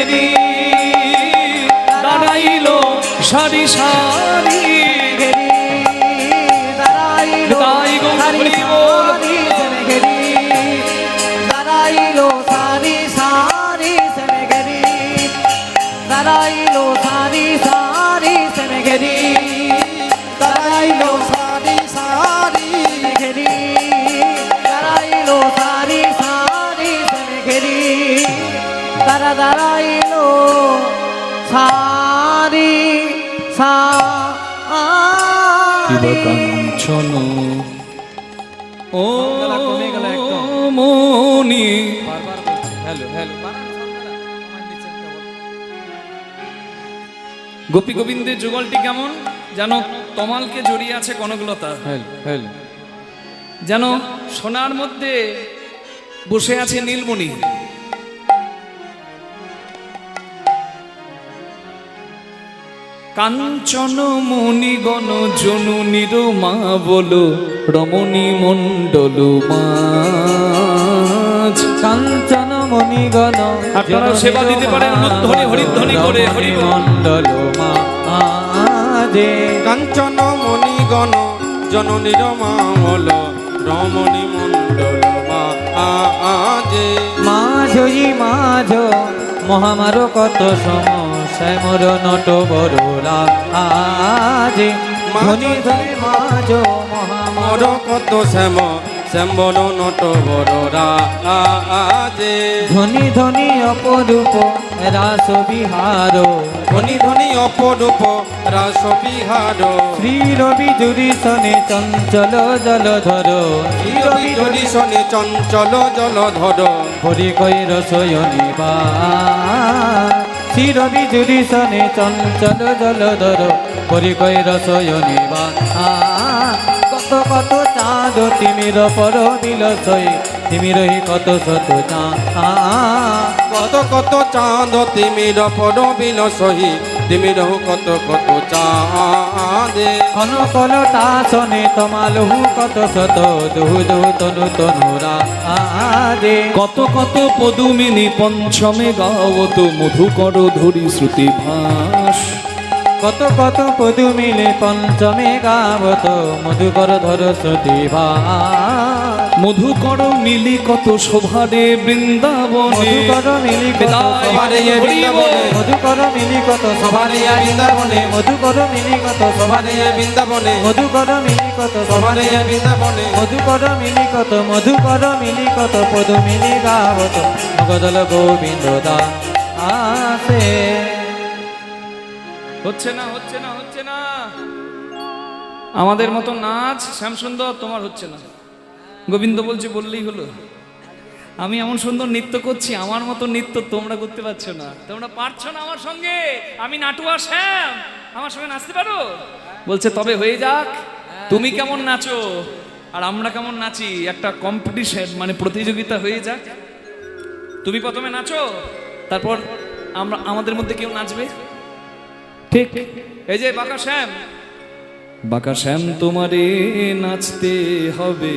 A: ঘেরি দাঁড়াইলো সারি সারি
B: ঘেরি দাঁড়াইলো
A: তাই গো
B: সারি
A: হরি বল।
B: সারি সেনে ঘেরি দাঁড়াইলো সারি সারি সেনে ঘেরি দাঁড়াইলো সারি সারি সেনে ঘেরি দাঁড়াইলো
C: সারি সারি
B: ঘেরি দাঁড়াইলো সারি সারি সেনে ঘেরি তারা দাঁড়াইলো সারি সারি
A: কাঞ্চন ও
B: কমে গেল একদম।
A: মনি
B: হ্যালো হ্যালো
A: গোপী গোবিন্দের যুগলটি কেমন যেন তমালকে জড়িয়ে আছে কনকলতা,
B: হ্যালো
A: যেন সোনার মধ্যে বসে আছে নীলমণি। কাঞ্চন মণিগণ জননীর মা বলো রমণী মণ্ডল মাঝ।
B: কাঞ্চন মণিগণ
A: আপনারাও সেবা দিতে পারেন উদ্ধরি হরিধ্বনি করে হরি বল।
B: মণ্ডল মাঝে
C: কাঞ্চন মণিগণ জননীর মামল রমণী মণ্ডল মা আজে
B: মাঝই মাঝ মহামার কত সমস্যায় মোর নট বড়রা আজে ধনি ধনি মাঝ মহামার
C: মর কত শ্যাম শ্যামল নট বড়রা আজে
B: ধনি ধনি অপরূপ রাস বিহার
C: ধনী ধনী অপরূপ রাস বিহার
B: শ্রী রবি জুরিসনে চঞ্চল জলধর শ্রী রবি
C: জরিসনে চঞ্চল জলধর
B: হরি কৈর শয়নিবা শ্রী রবি জুরিসনে চঞ্চল জলধর হরি কৈর শয়নিবা কত কত চাঁদ তিমির পর বিলসই তিমিরহি কত শত
C: কত কত চাঁদ তিমির পর বিলসহি তিমির কত কত চাঁদে
B: ঘন কলটা শনে তমালহু কত শত দুহু দুহু তনু তনুরা আদে
A: কত কত পদুমিনী পঞ্চমে গাওত মধুকর ধরি শ্রুতি ভাস।
B: কত কত পদু মিলে পঞ্চমে গাবত মধুকর ধর শ্রুতিভা
A: মধুকর মিলি কত শোভারে বৃন্দাবনে
B: মধুকর মিলি কত
A: বেলায়
B: সভারে
A: হরি বল।
B: মধুকর মিলি কত সভারে বৃন্দাবনে মধুকর মিলি কত সভারে
C: বৃন্দাবনে
B: মধুকর মিলি কত সভারে
C: বৃন্দাবনে
B: মধুকর মিলি কত মধুকর মিলি কত পদু মিলি গাবত মগদল গোবিন্দ দা আসে
A: হচ্ছে না হচ্ছে না হচ্ছে না আমাদের মতো নাচ শ্যামসুন্দর তোমার হচ্ছে না। গোবিন্দ বলছে বললেই হলো। আমি এমন সুন্দর নৃত্য করছি, আমার মতো নৃত্য তোমরা করতে পারছো না, তোমরা পারছো না আমার সঙ্গে। আমি নাটুয়া শ্যাম, আমার সঙ্গে নাচতে পারো? বলছে তবে হয়ে যাক, তুমি কেমন নাচো আর আমরা কেমন নাচি, একটা কম্পিটিশন মানে প্রতিযোগিতা হয়ে যাক। তুমি প্রথমে নাচো, তারপর আমরা আমাদের মধ্যে কেউ নাচবে। ঠিক এই যে বাঁকা শ্যাম তোমারে নাচতে হবে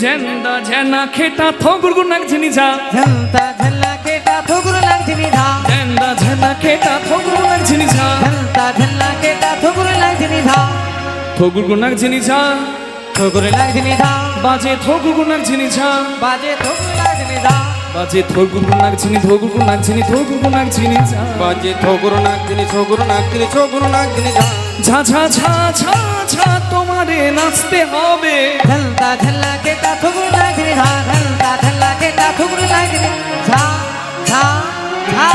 A: ঝেন্দা ঝেনা খেটা থগুরগুর নাচনি যা
B: ঝন্তা ঝল্লা কেটা থুগুর লাগছিনি ধা
A: ঝেন্দা ঝেনা খেটা থগুরগুর নাচনি যা
B: ঝন্তা ঝল্লা কেটা থুগুর লাগছিনি ধা
A: থগুরগুর নাচনি যা
B: থুগুর লাগছিনি ধা
A: বাজে থগুরগুর নাচনি যা
B: বাজে থুগুর লাগছিনি ধা
A: বাজে থগুরগুর নাচনি থগুরগুর নাচনি যা
C: বাজে ঠগুরু নাগিনী ঠগুরু নাগিনী ঠগুরু নাগিনী
A: ঝা ঝা ঝা ঝা ঝা তোমারে নাচতে হবে
B: ঝন্তা ঝল্লা কেটা থুগুর লাগছিনি ধা ঝন্তা ঝল্লা কেটা থুগুর লাগছিনি ঝা ঝা ঝা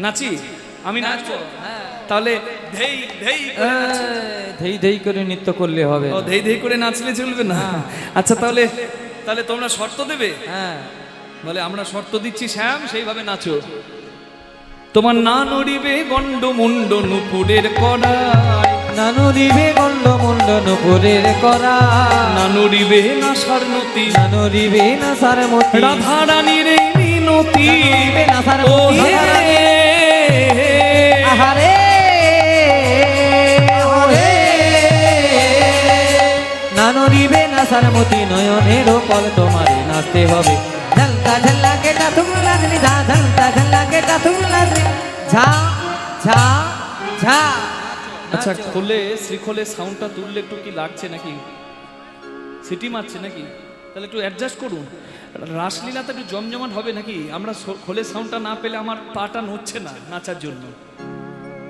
A: নাচি আমি নাচবো তাহলে ধেই ধেই করে নাচি।
B: ধেই ধেই করে নৃত্য করলে হবে
A: ও ধেই ধেই করে নাচলে চলবে না। আচ্ছা তাহলে তাহলে তোমরা শর্ত দেবে?
B: হ্যাঁ
A: বলে আমরা শর্ত দিচ্ছি শ্যাম, সেইভাবে নাচো। তোমার না নড়িবে গন্ড মুন্ড নুপুরের কড়াই,
B: নানু দিবে গন্ড মুন্ড নুপুরের করা
A: না নড়িবে না সারনতি,
B: নানু দিবে না সারমতি
A: রাধা রানীর এই মিনতি।
B: দিবে না
A: ও
B: সারমতি
A: হে,
B: আহারে ওরে নানু দিবে না সারমতি নয়নের কল তোমারে নাচতে হবে ঝলতা ঝল্লা কেটা থুগুর লাগনি ধা ঝলতা তুল্লার ঝা ঝা ঝা
A: আচ্ছা খোলে শ্রীখোলে সাউন্ডটা তুললে একটু কি লাগছে নাকি সিটি মারছে নাকি তাহলে একটু অ্যাডজাস্ট করুন রাসলীলাতে একটু জমজমাট হবে নাকি আমরা খোলে সাউন্ডটা না পেলে আমার পাটা নড়ছে না নাচার জন্য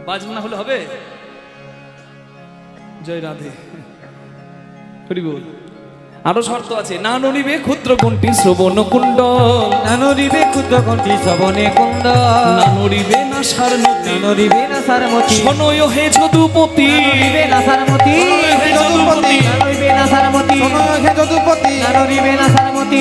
A: বাজনা হলে হবে জয় রাধে হরি বল আরো শর্ত আছে না নড়িবে ক্ষুদ্র কণ্ঠী শ্রবণ কুণ্ডল
B: নরিবে ক্ষুদ্র কণ্ঠী শ্রবণে কুন্দ
A: না নড়িবে না সার নদী
B: নরিবে না সারমতি
A: শোনয় হে যদুপতি
B: নরিবে না সারমতি
C: হে যদুপতি
B: নরিবে না সারমতি
C: শোনো হে যদুপতি
B: নরিবে না সারমতি